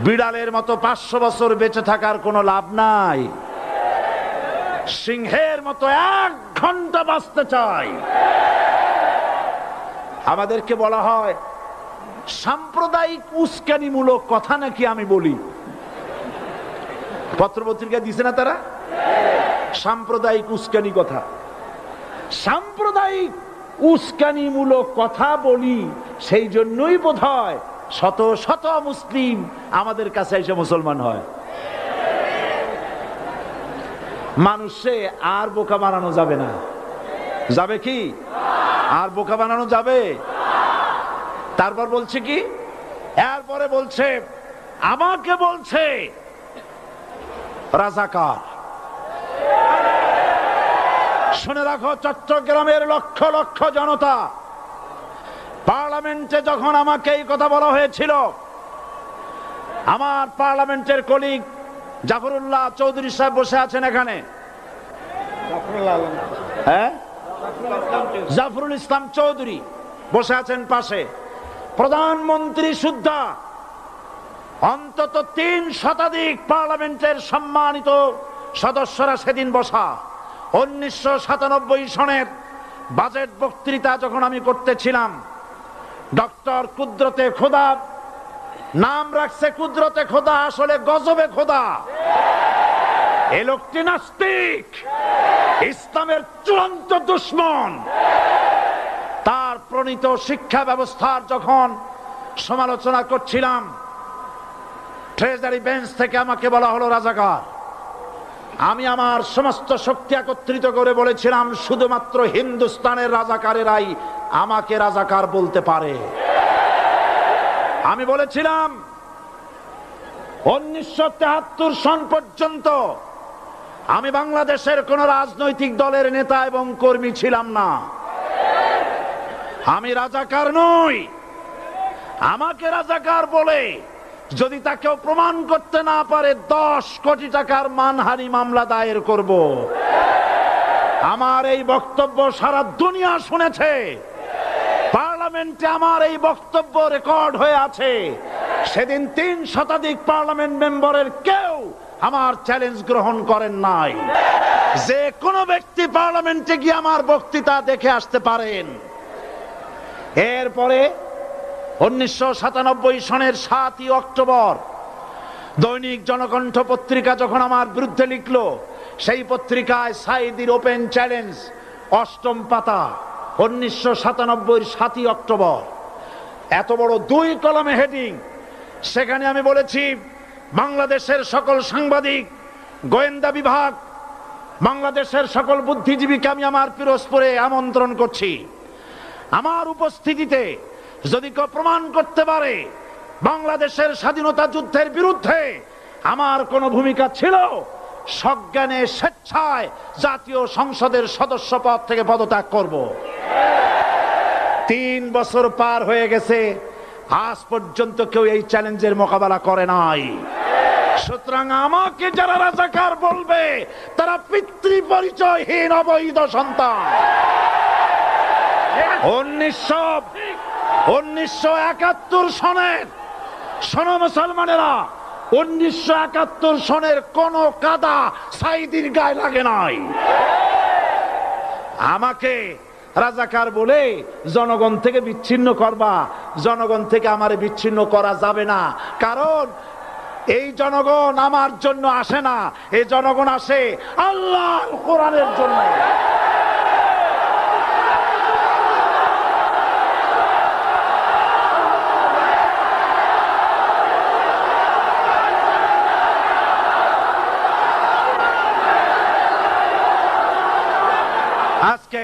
বিড়ালের মতো 500 বছর বেঁচে থাকার কোনো লাভ নাই। সিংহের মতো 1 ঘন্টা বাঁচতে চাই। আমাদেরকে বলা হয় সাম্প্রদায়িক উস্কানিমূলক কথা নাকি আমি বলি। পত্রপত্রিকা দিছে না তারা? সাম্প্রদায়িক উস্কানি কথা, সাম্প্রদায়িক উস্কানিমূলক কথা বলি। সেই জন্যই বোধহয় শত শত মুসলিম আমাদের কাছে এসে মুসলমান হয়। মানুষে আর বোকা বানানো যাবে না। যাবে কি? আর বোকা বানানো যাবে? তারপর বলছে কি? এরপরে বলছে, আমাকে বলছে রাজাকার। শুনে রাখো চট্টগ্রামের লক্ষ লক্ষ জনতা, পার্লামেন্টে যখন আমাকে এই কথা বলা হয়েছিল, আমার পার্লামেন্টের কলিগ জাফরুল্লাহ চৌধুরী সাহেব বসে আছেন এখানে, হ্যাঁ, জাফরুল ইসলাম চৌধুরী বসে আছেন পাশে, প্রধানমন্ত্রী সুদ্ধা, অন্তত 3 শতাধিক পার্লামেন্টের সম্মানিত সদস্যরা সেদিন বসা। 1997 সনের বাজেট বক্তৃতা যখন আমি করতেছিলাম, ডক্টর কুদরতে খোদা, নাম রাখছে কুদরতে খোদা, আসলে গজবে খোদা। এই লোকটি নাস্তিক, ইসলামের চূড়ান্ত দুশমন। তার প্রণীত শিক্ষা ব্যবস্থার যখন সমালোচনা করছিলাম, ট্রেজারি বেঞ্চ থেকে আমাকে বলা হলো রাজাকার। আমি আমার সমস্ত শক্তি একত্রিত করে বলেছিলাম, শুধুমাত্র হিন্দুস্তানের রাজাকারেরাই আমাকে রাজাকার বলতে পারে। আমি বলেছিলাম 1973 সন পর্যন্ত আমি বাংলাদেশের কোন রাজনৈতিক দলের নেতা এবং কর্মী ছিলাম না। আমি রাজাকার নই। আমাকে রাজাকার বলে যদি তাকেও প্রমাণ করতে না পারে, 10 কোটি টাকার মানহানি মামলা দায়ের করব। আমার এই বক্তব্য সারা দুনিয়া শুনেছে। পার্লামেন্টে আমার এই বক্তব্য রেকর্ড হয়ে আছে। সেদিন 3 শতাধিক পার্লামেন্ট মেম্বারের কেউ আমার চ্যালেঞ্জ গ্রহণ করেন নাই। যে কোনো ব্যক্তি পার্লামেন্টে গিয়ে আমার বক্তৃতা দেখে আসতে পারেন। এরপরে 1997 সনের 7 অক্টোবর দৈনিক জনকণ্ঠ পত্রিকা যখন আমার বিরুদ্ধে লিখলো, সেই পত্রিকায় সাইদির ওপেন চ্যালেঞ্জ 8ম পাতা, 1997 7 অক্টোবর, এত বড় 2 কলামে হেডিং। সেখানে আমি বলেছি, বাংলাদেশের সকল সাংবাদিক, গোয়েন্দা বিভাগ, বাংলাদেশের সকল বুদ্ধিজীবীকে আমি আমার পিরোজপুরে আমন্ত্রণ করছি। আমার উপস্থিতিতে যদি কেউ প্রমাণ করতে পারে বাংলাদেশের স্বাধীনতা যুদ্ধের বিরুদ্ধে আমার কোনো ভূমিকা ছিল, সজ্ঞানে স্বেচ্ছায় জাতীয় সংসদের সদস্য পদ থেকে পদত্যাগ করব। 3 বছর পার হয়ে গেছে, আজ পর্যন্ত কেউ এই চ্যালেঞ্জের মোকাবেলা করে নাই। সুতরাং আমাকে যারা রাজাকার বলবে, তারা পিতৃ পরিচয়হীন অবৈধ সন্তান। 1971 সনের, শোনো মুসলমানেরা, 1971 সনের কোন কাদা সাইদির গায়ে লাগে নাই। আমাকে রাজাকার বলে জনগণ থেকে বিচ্ছিন্ন করবা, জনগণ থেকে আমারে বিচ্ছিন্ন করা যাবে না। কারণ এই জনগণ আমার জন্য আসে না, এই জনগণ আসে আল্লাহর কোরআনের জন্য। আজকে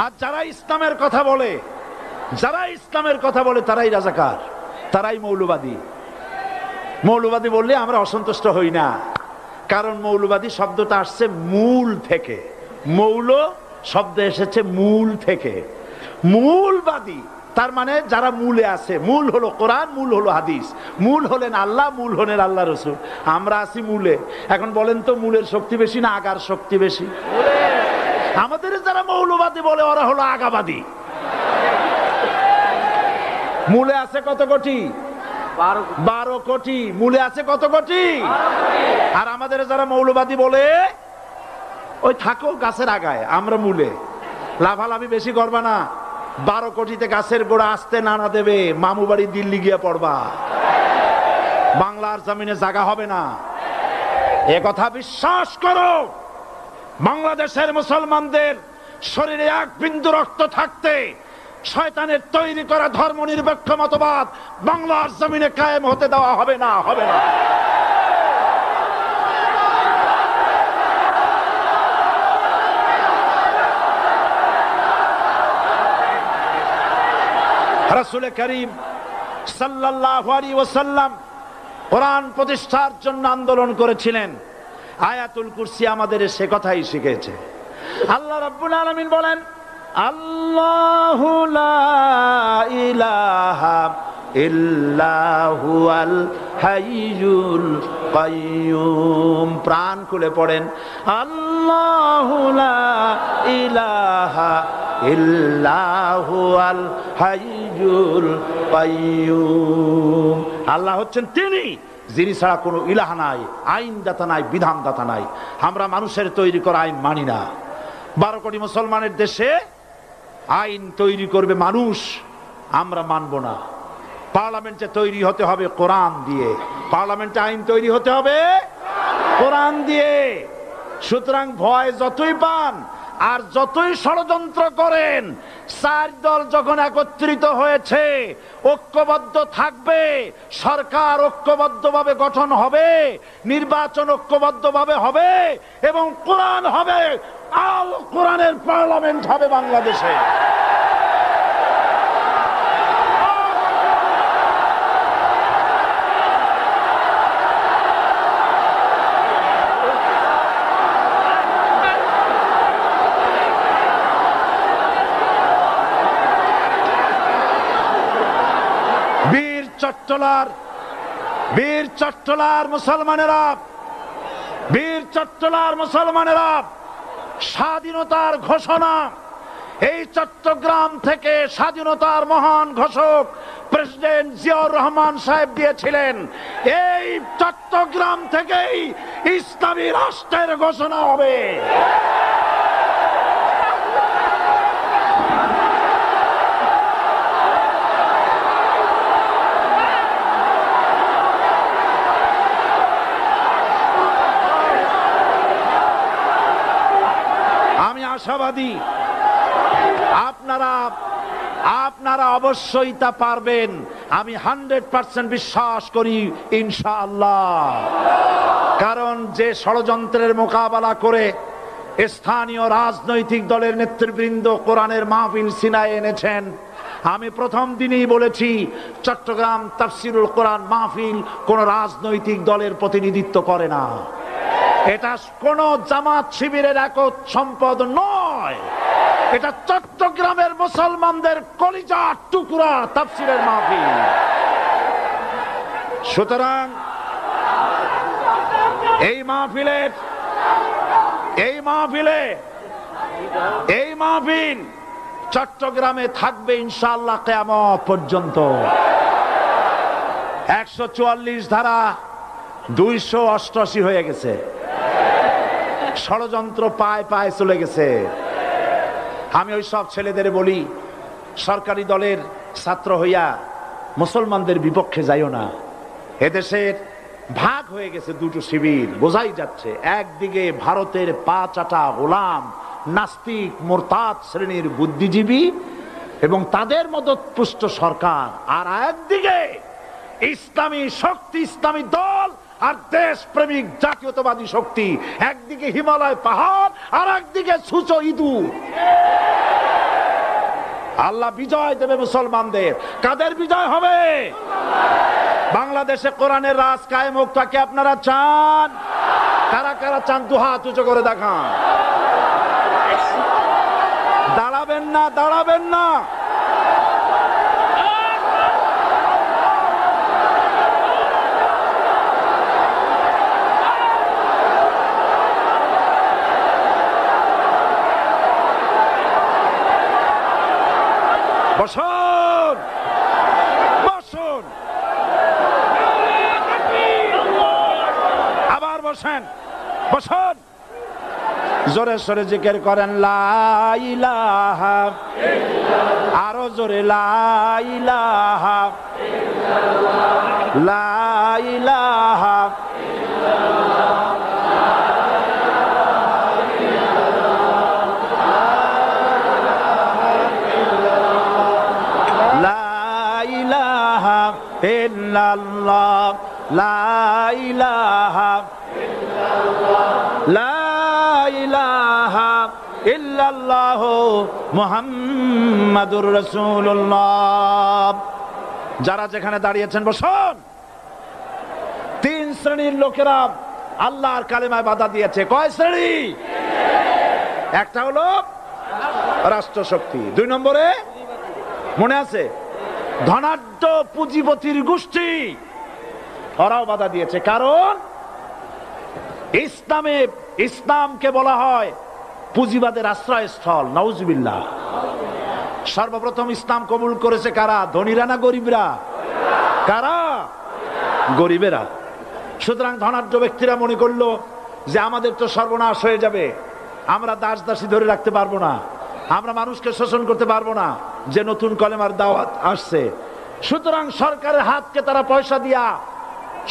আর যারা ইসলামের কথা বলে, যারা ইসলামের কথা বলে, তারাই রাজাকার, তারাই মৌলবাদী। মৌলবাদী বললে আমরা অসন্তুষ্ট হই না, কারণ মৌলবাদী শব্দটা আসছে মূল থেকে। মৌল শব্দ এসেছে মূল থেকে। মূলবাদী তার মানে যারা মূলে আছে। মূল হলো কোরআন, মূল হলো হাদিস, মূল হলেন আল্লাহ, মূল হলেন আল্লাহ রসুল। আমরা আছি মূলে। এখন বলেন তো, মূলের শক্তি বেশি না আগার শক্তি বেশি? আমাদের যারা মৌলবাদী বলে, ওরা হলো আগাবাদী। মূলে আছে কত কোটি? 12 কোটি। মূলে আছে কত কোটি? আর আমাদের যারা মৌলবাদী বলে, ওই থাকো গাছের আগায়, আমরা মূলে। লাভালাভি বেশি করবা না, 12 কোটিতে গাছের গোড়া আসতে নানা দেবে, মামু বাড়ি দিল্লি গিয়ে পড়বা, বাংলার জমিনে জায়গা হবে না। এ কথা বিশ্বাস করো। বাংলাদেশের মুসলমানদের শরীরে 1 বিন্দু রক্ত থাকতে শয়তানের তৈরি করা ধর্ম নিরপেক্ষ মতবাদ বাংলার জমিনে কায়েম হতে দেওয়া হবে না, হবে না। রাসূল করিম সাল্লাল্লাহু আলাইহি ওয়াসাল্লাম কোরআন প্রতিষ্ঠার জন্য আন্দোলন করেছিলেন। আয়াতুল কুরসি আমাদের সে কথাই শিখেছে। আল্লাহ রাব্বুল আলামিন বলেন, আল্লাহু লা ইলাহা ইল্লা হুয়াল হাইয়ুল কাইয়্যুম। প্রাণ খুলে পড়েন, আল্লাহু লা ইলাহা ইল্লা হুয়াল হাইয়ুল কাইয়্যুম। আল্লাহ হচ্ছেন তিনি যিনি ছাড়া কোনো ইলাহ নাই, আইনদাতা নাই, বিধানদাতা নাই। আমরা মানুষের তৈরি করা আইন মানি না। 12 কোটি মুসলমানের দেশে আইন তৈরি করবে মানুষ, আমরা মানব না। পার্লামেন্টে তৈরি হতে হবে কোরআন দিয়ে, পার্লামেন্টে আইন তৈরি হতে হবে কোরআন দিয়ে। সুতরাং ভয় যতই পান আর যতই ষড়যন্ত্র করেন, 4 দল যখন একত্রিত হয়েছে, ঐক্যবদ্ধ থাকবে, সরকার ঐক্যবদ্ধভাবে গঠন হবে, নির্বাচন ঐক্যবদ্ধভাবে হবে এবং কোরআন হবে, আল কোরআনের পার্লামেন্ট হবে বাংলাদেশে। বীর চট্টলার মুসলমানেরা, বীর চট্টলার মুসলমানেরা, স্বাধীনতার ঘোষণা এই চট্টগ্রাম থেকে স্বাধীনতার মহান ঘোষক প্রেসিডেন্ট জিয়াউর রহমান সাহেব দিয়েছিলেন। এই চট্টগ্রাম থেকেই ইসলামী রাষ্ট্রের ঘোষণা হবে। আশাবাদী আপনারা অবশ্যই তা পারবেন। আমি 100% বিশ্বাস করি ইনশাআল্লাহ। কারণ যে ষড়যন্ত্রের মোকাবেলা করে স্থানীয় রাজনৈতিক দলের নেতৃবৃন্দ কোরআনের মাহফিল সিনায় এনেছেন, আমি প্রথম দিনই বলেছি চট্টগ্রাম তাফসিরুল কোরআন মাহফিল কোন রাজনৈতিক দলের প্রতিনিধিত্ব করে না। এটা কোন জামাত শিবিরের একক সম্পদ নয়, এটা চট্টগ্রামের মুসলমানদের কলিজার টুকরা তাফসিরের মাহফিল। সুতরাং এই মাহফিল চট্টগ্রামে থাকবে ইনশাআল্লাহ কিয়ামত পর্যন্ত। 144 ধারা 288 হয়ে গেছে, ষড়যন্ত্র পায় পায় চলে গেছে। আমি ওই সব ছেলেদের বলি, সরকারি দলের ছাত্র হইয়া মুসলমানদের বিপক্ষে যাইও না। এদেশের ভাগ হয়ে গেছে দুটো শিবির, বোঝাই যাচ্ছে। একদিকে ভারতের পা চাটা গোলাম নাস্তিক মুরতাদ শ্রেণীর বুদ্ধিজীবী এবং তাদের মদতপুষ্ট সরকার, আর একদিকে ইসলামী শক্তি, ইসলামী দল আর দেশ প্রেমিক জাতীয়তাবাদী শক্তি। একদিকে হিমালয় পাহাড় আর একদিকে সূচো ইঁদুর। আল্লাহ বিজয় দেবে মুসলমানদের। কাদের বিজয় হবে? বাংলাদেশে কোরআনের রাজ কায়েম হোক, তাকে আপনারা চান? কারা কারা চান দুহাত উঁচু করে দেখান। দাঁড়াবেন না, দাঁড়াবেন না। বসুন, বসুন, আবার বসেন, বসুন। জোরে সরে জিকির করেন লা ইলাহা ইল্লাল্লাহ, আরো জোরে লা ইলাহা ইল্লাল্লাহ, লা ইলাহা ইল্লাল্লাহ, ইল্লাল্লাহ, লা ইলাহা ইল্লাল্লাহ, লা ইলাহা ইল্লাল্লাহ মুহাম্মাদুর রাসূলুল্লাহ। যারা যেখানে দাঁড়িয়েছেন বসুন। 3 শ্রেণীর লোকেরা আল্লাহর কালেমায় বাধা দিয়েছে। কয় শ্রেণী? একটা হলো রাষ্ট্রশক্তি, 2 নম্বরে মনে আছে ধনাঢ্য পুঁজিপতির গোষ্ঠী, ওরাও বাধা দিয়েছে। কারণ ইসলামকে বলা হয় পুঁজিবাদের আশ্রয়স্থল। নাউজুবিল্লাহ। সর্বপ্রথম ইসলাম কবুল করেছে কারা? ধনীরা না গরিবরা? কারা? গরিবেরা। সুতরাং ধনাঢ্য ব্যক্তিরা মনে করলো যে আমাদের তো সর্বনাশ হয়ে যাবে, আমরা দাস দাসী ধরে রাখতে পারবো না, আমরা মানুষকে শোষণ করতে পারবো না, যে নতুন কলেমার দাওয়াত আসছে। সুতরাং সরকারের হাতকে তারা পয়সা দিয়া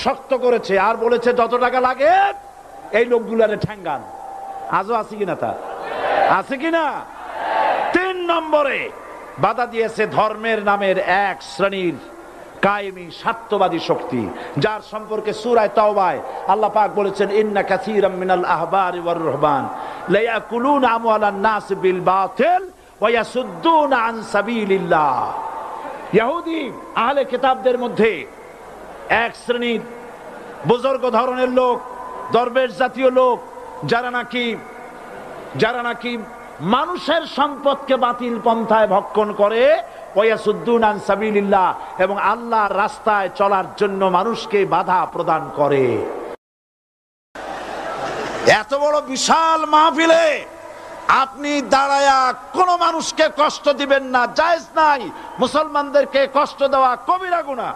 শক্ত করেছে আর বলেছে যত টাকা লাগে এই লোকগুলারে ঠ্যাঙ্গান। আজও আছে কিনা? তা আছে কিনা? 3 নম্বরে বাধা দিয়েছে ধর্মের নামের এক শ্রেণীর কায়েমি স্বার্থবাদী শক্তি, যার সম্পর্কে সূরা তাওবায় আল্লাহ পাক বলেছেন ইন্না কাসীরাম মিনাল আহবারি ওয়ার রুহবান লা ইয়াকুলুনা আমওয়ালান নাস বিল বাতিল ওয়া ইয়াসুদ্দুনা আন সাবিলিল্লাহ। ইহুদি আহলে কিতাবদের মধ্যে এক শ্রেণীর বুজুর্গ ধরনের লোক, দরবেশ জাতীয় লোক, যারা নাকি মানুষের সম্পদকে বাতিল পন্থায় ভক্ষণ করে, ওয়াসুদ্দুনা আন সাবিলিল্লাহ, এবং আল্লাহর রাস্তায় চলার জন্য মানুষকে বাধা প্রদান করে। এত বড় বিশাল মাহফিলে আপনি দাঁড়ায়া কোন মানুষকে কষ্ট দিবেন না, জায়েজ নাই। মুসলমানদেরকে কষ্ট দেওয়া কবিরা গুনাহ।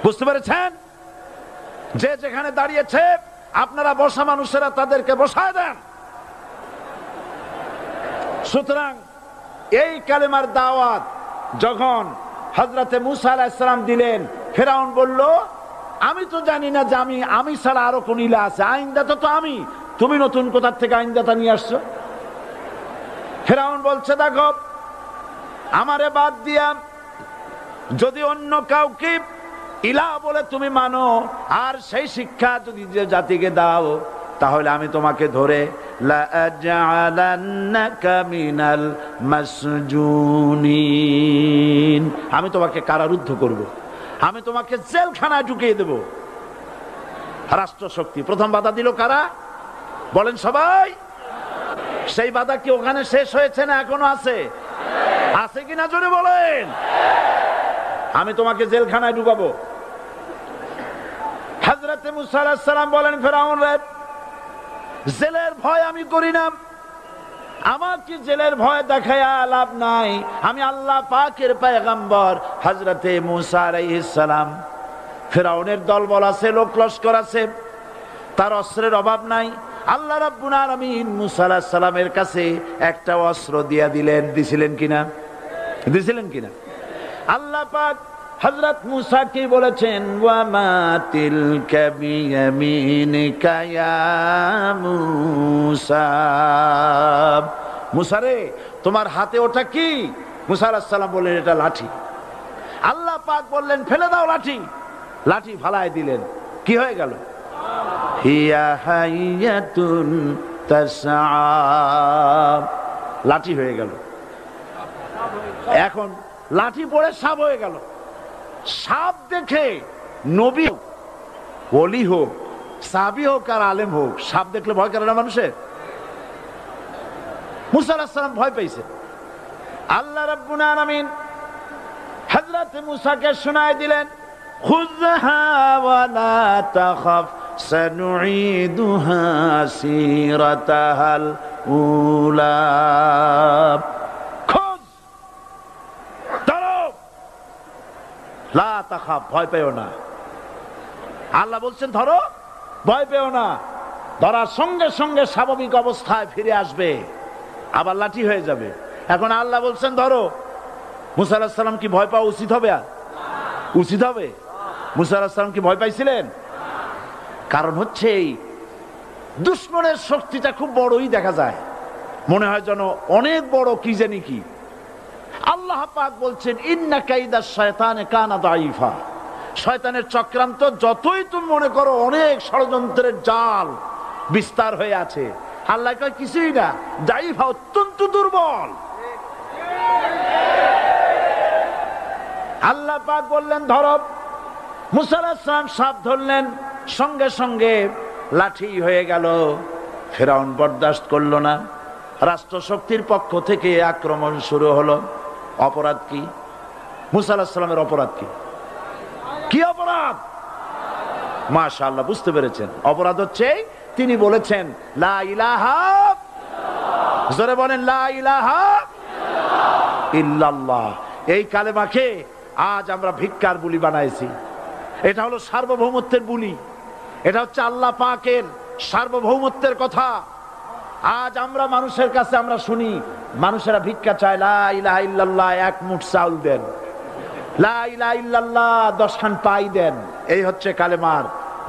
বুঝতে পেরেছেন? যে যেখানে দাঁড়িয়েছে আপনারা বসা মানুষেরা তাদেরকে বসায় দেন। সুতরাং এই কালেমার দাওয়াত যখন হযরতে মুসা আলাইহিস সালাম দিলেন, ফেরাউন বলল আমি তো জানি না যে আমি ছাড়া আরো কোন ইলা আছে, আইনদাতা তো আমি, তুমি নতুন কোথা থেকে আইনদাতা নিয়ে আসছো? ফেরাউন বলছে দেখো আমারে বাদ দিয়া যদি অন্য কাউকে ইলা বলে তুমি মানো আর সেই শিক্ষা যদি যে জাতিকে দাও, তাহলে আমি তোমাকে ধরে লাআজআলান্নাকা মিনাল মাসজুনিন, আমি তোমাকে কারারুদ্ধ করব, আমি তোমাকে জেলখানায় ঢুকিয়ে দেব। রাষ্ট্রশক্তি প্রথম বাধা দিল কারা? বলেন সবাই। সেই বাধা কি ওখানে শেষ হয়েছে না এখনো আছে? আছে কিনা জোরে বলেন। আমি তোমাকে জেলখানায় ঢুকাবো। হযরতে মুসা আলাইহিস সালাম বলেন ফেরাউন রে, জেলের ভয় আমি করি না, আমার কি জেলের ভয় দেখায়া লাভ নাই, আমি আল্লাহ পাকের পয়গম্বর হযরতে মুসা আলাইহিস সালাম। ফেরাউনের দলবল আছে, লোক লস্কর আছে, তার অস্ত্রের অভাব নাই। আল্লাহ রাব্বুল আলামিন মুসা আলাইহিস সালামের কাছে একটা অস্ত্র দিয়া দিলেন। দিছিলেন কিনা? আল্লাহ পাক হযরত মুসা কি বলেছেন? ওয়া মা তিলকা বিয়ামিনিকা ইয়া মুসা, মুসা রে তোমার হাতে ওটা কি? মুসা আলাইহিস সালাম বললেন এটা লাঠি। আল্লাহ পাক বললেন ফেলে দাও লাঠি। লাঠি ফালায় দিলেন। কি হয়ে গেল? হিয়া হাইয়াতুন তাসআ, লাঠি হয়ে গেল। এখন লাঠি পড়ে সাপ হয়ে গেল। সাপ দেখে নবী হোক, ওলি হোক, সাহাবী হোক আর আলেম হোক, সাপ দেখলে ভয় করে না মানুষের? মুসা আলাইহিস সালাম ভয় পেয়েছে। আল্লাহ রাব্বুল আলামিন হযরত মুসাকে শোনায় দিলেন খুযহা ওয়া লা তাখাফ সানুঈদুহা সিরাতাহাল উলা, লা তাখাফ, ভয় পেও না। আল্লাহ বলছেন ধরো, ভয় পেও না। ধরার সঙ্গে সঙ্গে স্বাভাবিক অবস্থায় ফিরে আসবে, আবার লাঠি হয়ে যাবে। এখন আল্লাহ বলছেন ধরো। মুসা আলাইহিস সালাম কি ভয় পাওয়া উচিত হবে? উচিত হবে? মুসা আলাইহিস সালাম কি ভয় পাইছিলেন? কারণ হচ্ছে এই দুশমনের শক্তিটা খুব বড়ই দেখা যায়, মনে হয় যেন অনেক বড় কি জানি কি। আল্লাহ পাক বলছেন ইন্না কাইদাশ শায়তানে কানা দাঈফা, শয়তানের চক্রান্ত যতই তুমি মনে করো অনেক ষড়যন্ত্রের জাল বিস্তার হয়ে আছে, আল্লাহ কয় কিছুই না, দাঈফা অত্যন্ত দুর্বল। আল্লাহ পাক বললেন ধরো। মুসা আলাইহিস সালাম সাপ ধরলেন, সঙ্গে সঙ্গে লাঠি হয়ে গেল। ফেরাউন বরদাস্ত করলো না। রাষ্ট্রশক্তির পক্ষ থেকে আক্রমণ শুরু হলো। অপরাধ কি? মুসা আলাইহিস সালামের অপরাধ কি? কি অপরাধ? মাশাআল্লাহ, বুঝতে পেরেছেন। অপরাধ হচ্ছে তিনি বলেছেন লা ইলাহা, জোরে বলেন লা ইলাহা ইল্লাল্লাহ। এই কালেমাকে আজ আমরা ভিক্ষার বুলি বানাইছি। এটা হলো সার্বভৌমত্বের বুলি, এটা হচ্ছে আল্লাহ পাকের সার্বভৌমত্বের কথা। আজ আমরা মানুষের কাছে আমরা শুনি, মানুষেরা ভিক্ষা চায়, লা ইলাহা ইল্লাল্লাহ 1 মুঠ চাউল দেন, লা ইলাহা ইল্লাল্লাহ 10 খান পাই দেন। এই হচ্ছে কালেমার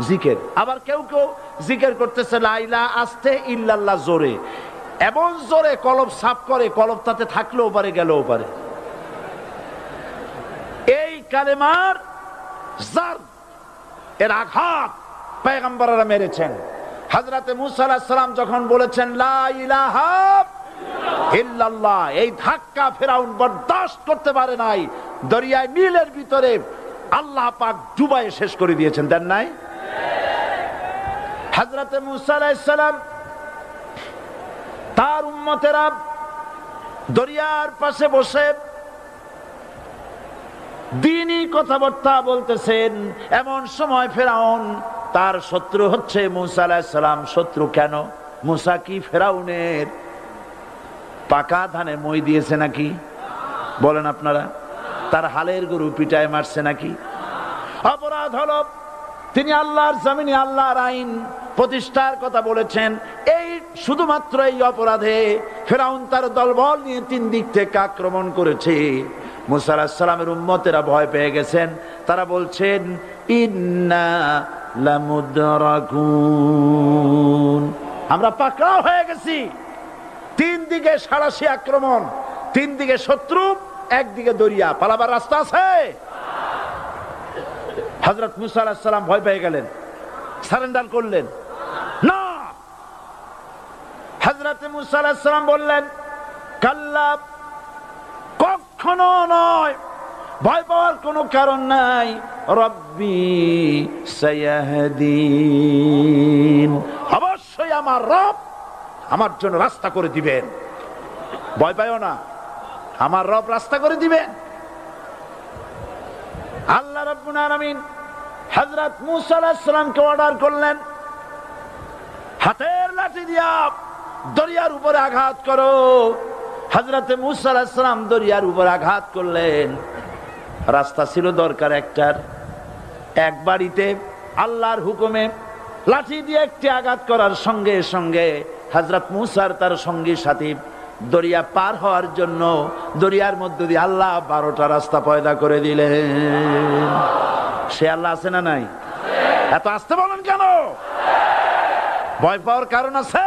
জিকির। আবার কেউ কেউ জিকির করতেছে লা ইলাহা আস্তে, ইল্লাল্লাহ জোরে, এমন জোরে কলব সাফ করে, কলব তাতে থাকলেও পারে গেলেও পারে। এই কালেমার জার, এর আঘাত পয়গম্বররা মেরেছেন। হযরতে মুসা আলাইহিস সালাম যখন বলেছেন লা ইলাহা ইল্লাল্লাহ, এই ধাক্কা ফেরাউন বরদাশত করতে পারে নাই। দরিয়ায় নীলের ভিতরে আল্লাহ পাক ডুবাইয়ে শেষ করে দিয়েছেন, দেন নাই? হযরতে মুসা আলাইহিস সালাম তার উম্মতেরা দরিয়ার পাশে বসে দ্বীনি কথাবার্তা বলতেছেন। এমন সময় ফেরাউন, তার শত্রু হচ্ছে মুসা আলাইহিস সালাম। শত্রু কেন? মুসা কি ফেরাউনের পাকা ধানে মই দিয়েছে নাকি? বলেন আপনারা। তার হালের গরু পিটায় মারছে নাকি? অপরাধ হলো তিনি আল্লাহর জমিনে আল্লাহর আইন প্রতিষ্ঠার কথা বলেছেন। এই শুধুমাত্র এই অপরাধে ফেরাউন তার দলবল নিয়ে 3 দিক থেকে আক্রমণ করেছে। মুসা আলাইহিস সালামের উম্মতেরা ভয় পেয়ে গেছেন। তারা বলছেন ইন্না লামুদরাকুন, আমরা পাকড়াও হয়ে গেছি। 3 দিকে সাড়াশি আক্রমণ, 3 দিকে শত্রু, একদিকে দরিয়া, পালাবার রাস্তা আছে? হযরত মুসা আলাইহিস সালাম ভয় পেয়ে গেলেন, সারেন্ডার করলেন না। হযরত মুসা আলাইহিস সালাম বললেন কাল্লা, কখনো নয়, ভয় পাওয়ার কোনো কারণ নাই। রব্বি সায়াহদিন, অবশ্যই আমার রব আমার জন্য রাস্তা করে দিবেন। ভয় পাইও না, আমার রব রাস্তা করে দিবেন। আল্লাহ রাব্বুল আলামিন হযরত মুসা আলাইহিস সালামকে অর্ডার করলেন, হাতের লাঠি দিয়া দরিয়ার উপরে আঘাত করো। হযরত মুসা আলাইহিস সালাম দরিয়ার উপর আঘাত করলেন। রাস্তা ছিল দরকার একটার, এক বাড়িতে আল্লাহর হুকুমে লাঠি দিয়ে একটি আঘাত করার সঙ্গে সঙ্গে হযরত মুসার তার সঙ্গী সাথী দরিয়া পার হওয়ার জন্য দরিয়ার মধ্যে দিয়ে আল্লাহ 12টা রাস্তা পয়দা করে দিলেন। সে আল্লাহ আছে না নাই? এত আসতে বলেন কেন? ভয় পাওয়ার কারণ আছে?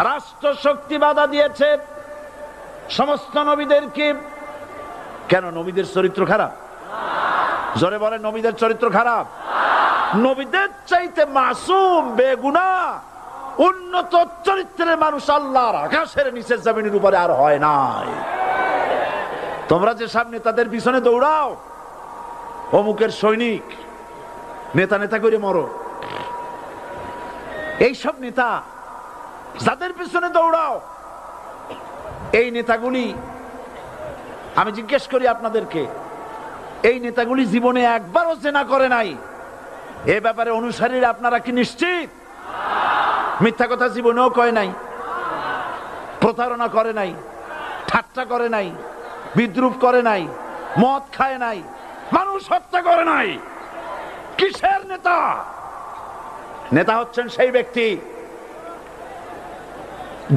রাষ্ট্র শক্তি বাধা দিয়েছে সমস্ত নবীদেরকে। কেন? নবীদের চরিত্র খারাপ? জোরে বলেন, নবীদের চরিত্র খারাপ? নবীদের চাইতে মাসুম, বেগুনাহ, উন্নত চরিত্রের মানুষ আল্লাহর আকাশের নিচের জমিনের উপরে আর হয় নাই। তোমরা যে সব নেতাদের পিছনে দৌড়াও, অমুকের সৈনিক, নেতা নেতা করে মরো, এইসব নেতা যাদের পিছনে দৌড়াও, এই নেতাগুলি, আমি জিজ্ঞেস করি আপনাদেরকে, এই নেতাগুলি জীবনে একবারও জেনা করে নাই? এ ব্যাপারে অনুসারীরা আপনারা কি নিশ্চিত? মিথ্যা কথা জীবনেও কয় নাই, প্রতারণা করে নাই, ঠাট্টা করে নাই, বিদ্রুপ করে নাই, মদ খায় নাই, মানুষ হত্যা করে নাই। কিসের নেতা? নেতা হচ্ছেন সেই ব্যক্তি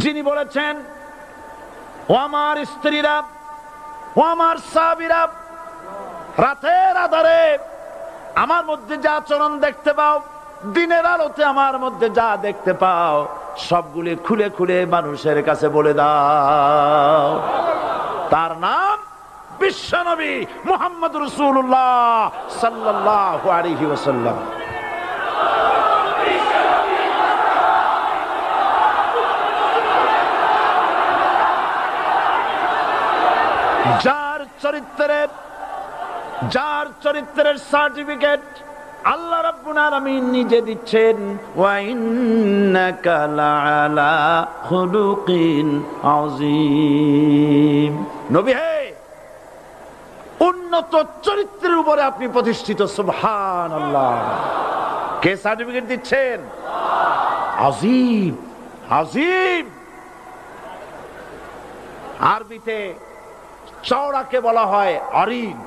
যিনি বলেছেন, ও আমার স্ত্রীরা, ও আমার সাহাবীরা, রাতের আধারে আমার মধ্যে যা আচরণ দেখতে পাও, দিনের আলোতে আমার মধ্যে যা দেখতে পাও, সবগুলি খুলে খুলে মানুষের কাছে বলে দাও। তার নাম বিশ্বনবী মুহাম্মদ রাসূলুল্লাহ সাল্লাল্লাহু আলাইহি ওয়াসাল্লাম। যার চরিত্রের সার্টিফিকেট আল্লাহ রাব্বুল রাব্বুল আলামিন নিজে দিচ্ছেন, ওয়া ইন্নাকা লাআলা খুলুকিন আযীম। নবী হে, উন্নত চরিত্রের উপরে আপনি প্রতিষ্ঠিত। সুবহানাল্লাহ। কে সার্টিফিকেট দিচ্ছেন? আযীম, আযীম। আরবিতে চওড়াকে বলা হয় আরিদ,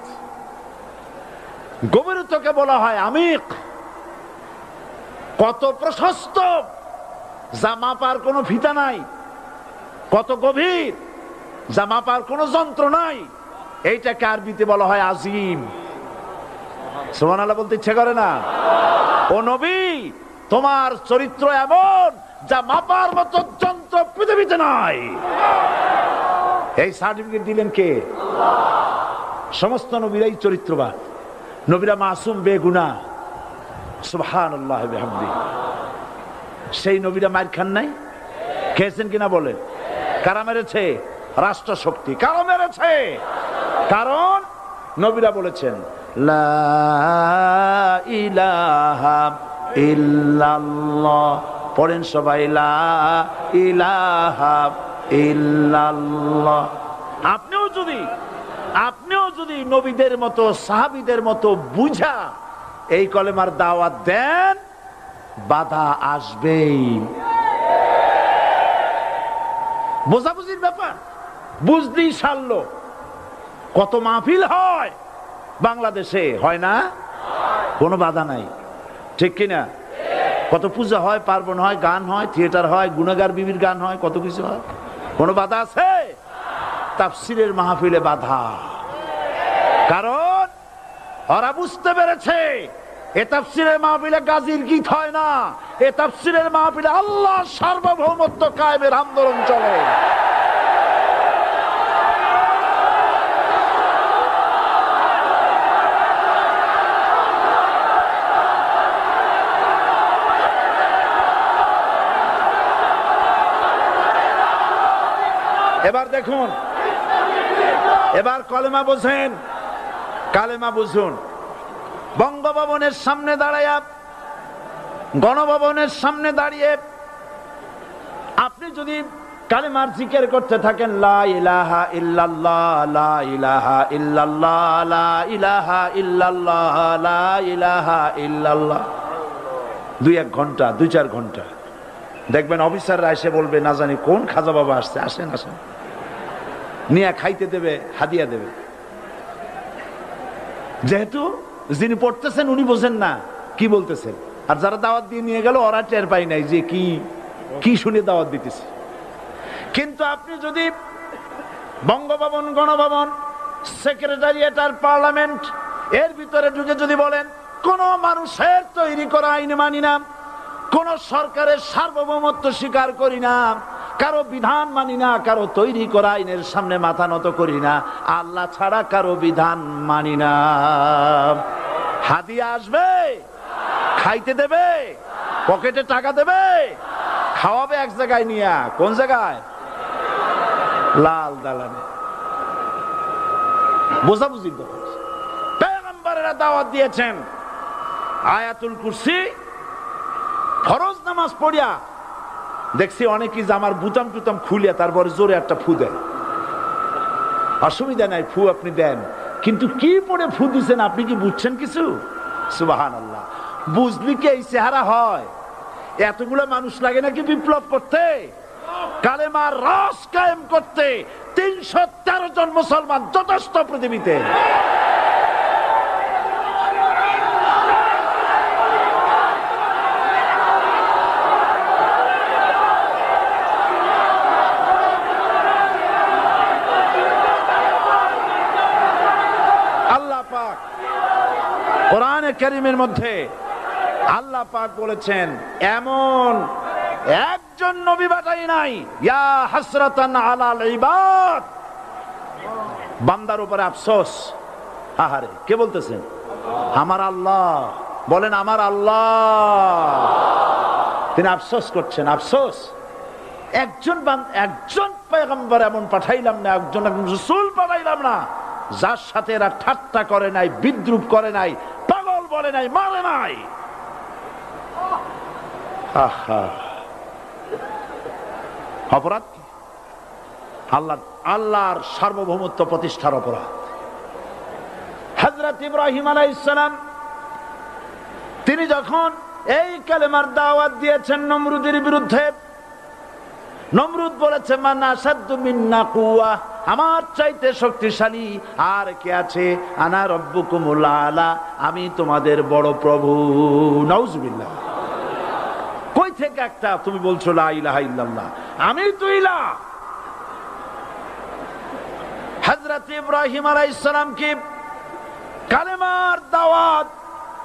গভীরতাকে বলা হয় আমিক। কত প্রশস্ত, যা মাপার কোনো ফিতা নাই, কত গভীর, যা মাপার কোনো যন্ত্র নাই, এইটাকে আরবিতে বলা হয় আজিম। সুবহানাল্লাহ বলতে ইচ্ছে করে না? ও নবী, তোমার চরিত্র এমন যা মাপার মতো যন্ত্র পৃথিবীতে নাই। এই সার্টিফিকেট দিলেন কে? সমস্ত নবীরাই চরিত্রবান, নবীরা মাসুম, বেগুনাহ। সুবহানাল্লাহ বিহামদিহি। সেই নবীরা মার খান নাই? খেয়েছেন কিনা বলেন? কারা মেরেছে? রাষ্ট্র শক্তি। কারা মেরেছে? কারণ নবীরা বলেছেন লা ইলাহা ইল্লাল্লাহ। পড়েন সবাই, লা ইলাহা ইল্লাল্লাহ। আপনিও যদি নবীদের মতো, সাহাবীদের মতো বুঝা এই কলেমার দাওয়াত দেন, বাধা আসবেই। বোঝাবুঝির ব্যাপার, বুঝতেই সারলো। কত মাহফিল হয় বাংলাদেশে, হয় না? কোনো বাধা নাই, ঠিক কিনা? কত পূজা হয়, পার্বণ হয়, গান হয়, থিয়েটার হয়, গুনাহগার বিবির গান হয়, কত কিছু হয়। কোনো বাধা আছে? তাফসীরের মাহফিলে বাধা। কারণ ওরা বুঝতে পেরেছে এ তাফসীরের মাহফিলে গাজীর গীত হয় না, এ তাফসীরের মাহফিলে আল্লাহর সার্বভৌমত্ব কায়েমের আন্দোলন চলে। এবার দেখুন, এবার কলেমা বোঝেন, কালেমা বুঝুন। বঙ্গভবনের সামনে দাঁড়াইয়া, গণভবনের সামনে দাঁড়িয়ে আপনি যদি কালেমার জিকির করতে থাকেন, লা ইলাহা ইল্লাল্লাহ, লা ইলাহা ইল্লাল্লাহ, লা ইলাহা ইল্লাল্লাহ, লা ইলাহা ইল্লাল্লাহ, 2-1 ঘন্টা, 2-4 ঘন্টা, দেখবেন অফিসাররা এসে বলবে, না জানি কোন খাজা বাবা আসছে, আসেন আসেন, নিয়ে খাইতে দেবে, হাদিয়া দেবে। যেহেতু যিনি পড়তেছেন উনি বোঝেন না কি বলতেছেন, আর যারা দাওয়াত দিয়ে নিয়ে গেল ওরা টের পাই নাই যে কি কি শুনে দাওয়াত দিতেছে। কিন্তু আপনি যদি বঙ্গভবন, গণভবন, সেক্রেটারিয়েট আর পার্লামেন্ট এর ভিতরে ঢুকে যদি বলেন, কোন মানুষের তৈরি করা আইন মানি না, কোন সরকারের সার্বভৌমত্ব স্বীকার করি না, কারো বিধান মানি না, কারো তৈরি করা আইনের সামনে মাথা নত করি না, আল্লাহ ছাড়া কারো বিধান মানি না, হাদিয়া আসবে, খাইতে দেবে, পকেটে টাকা দেবে, খাওয়াবে এক জায়গায় নিয়ে। কোন জায়গায়? লাল দালানে। বোঝাবুঝির ব্যাপার। পয়গম্বরেরা দাওয়াত দিয়েছেন আয়াতুল কুরসি, ফরজ নামাজ পড়িয়া দেখছি অনেকেই জামার বুতাম টুতাম খুলিয়া তারপরে জোরে একটা ফু দেন। অসুবিধা নাই, ফু আপনি দেন, কিন্তু কি পড়ে ফু দিচ্ছেন আপনি কি বুঝছেন কিছু? সুবহানাল্লাহ। বুঝলি কি এই চেহারা হয়? এতগুলো মানুষ লাগে নাকি বিপ্লব করতে, কালেমার রস কায়েম করতে? 313 জন মুসলমান যথেষ্ট পৃথিবীতে। কোরআনে কারীমের মধ্যে আল্লাহ পাক বলেছেন, এমন একজন নবী পাঠাই নাই, ইয়া হাসরাতান আলাল ইবাদ, বান্দার উপরে আফসোস। আহারে, কে বলতেছেন? আমার আল্লাহ। বলেন আমার আল্লাহ। তিনি আফসোস করছেন। আফসোস, একজন পয়গম্বর এমন পাঠাইলাম না, একজন রাসূল পাঠাইলাম না যার সাথে এরা ঠাট্টা করে নাই, বিদ্রুপ করে নাই, পাগল বলে নাই, মারে নাই। আহা, অপরাধ কি? আল্লাহর সার্বভৌমত্ব প্রতিষ্ঠার অপরাধ। হযরত ইব্রাহিম আলাইহিস সালাম তিনি যখন এই কালেমার দাওয়াত দিয়েছেন নমরুদের বিরুদ্ধে, নমরুদ বলেছে মান আশাদ্দু মিন্না কুওয়া, আমার চাইতে শক্তিশালী আর কে আছে? আনা রব্বুকুমুল আলা, আমি তোমাদের বড় প্রভু। নাউজুবিল্লাহ। কই থেকে একটা তুমি বলছো লা ইলাহা ইল্লাল্লাহ, আমি তো ইলাহ। হযরত ইব্রাহিম আলাইহিস সালামকে কালেমার দাওয়াত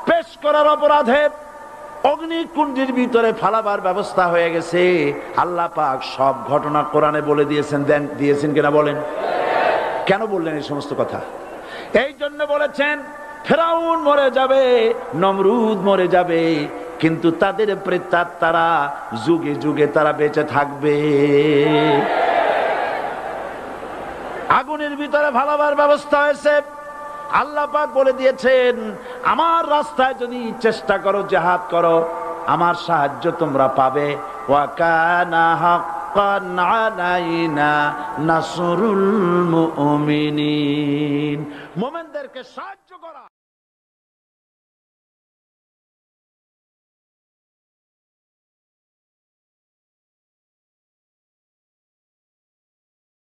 পেশ করার অপরাধে অগ্নিকুণ্ডের ভিতরে ফালাবার ব্যবস্থা হয়ে গেছে। আল্লাহ পাক সব ঘটনা কোরআনে বলে দিয়েছেন কিনা বলেন? কেন বললেন এই সমস্ত কথা? এই জন্য বলেছেন ফেরাউন মরে যাবে, নমরুদ মরে যাবে, কিন্তু তাদের প্রেতাত্মারা যুগে যুগে তারা বেঁচে থাকবে। আগুনের ভিতরে ফালাবার ব্যবস্থা হয়েছে। আল্লাহ পাক বলে দিয়েছেন আমার রাস্তায় যদি চেষ্টা করো, জিহাদ করো, আমার সাহায্য তোমরা পাবে। ওয়া কানা হাক্কান আলাইনা নাসরুল মুমিনিন, মুমিনদেরকে সাহায্য করা।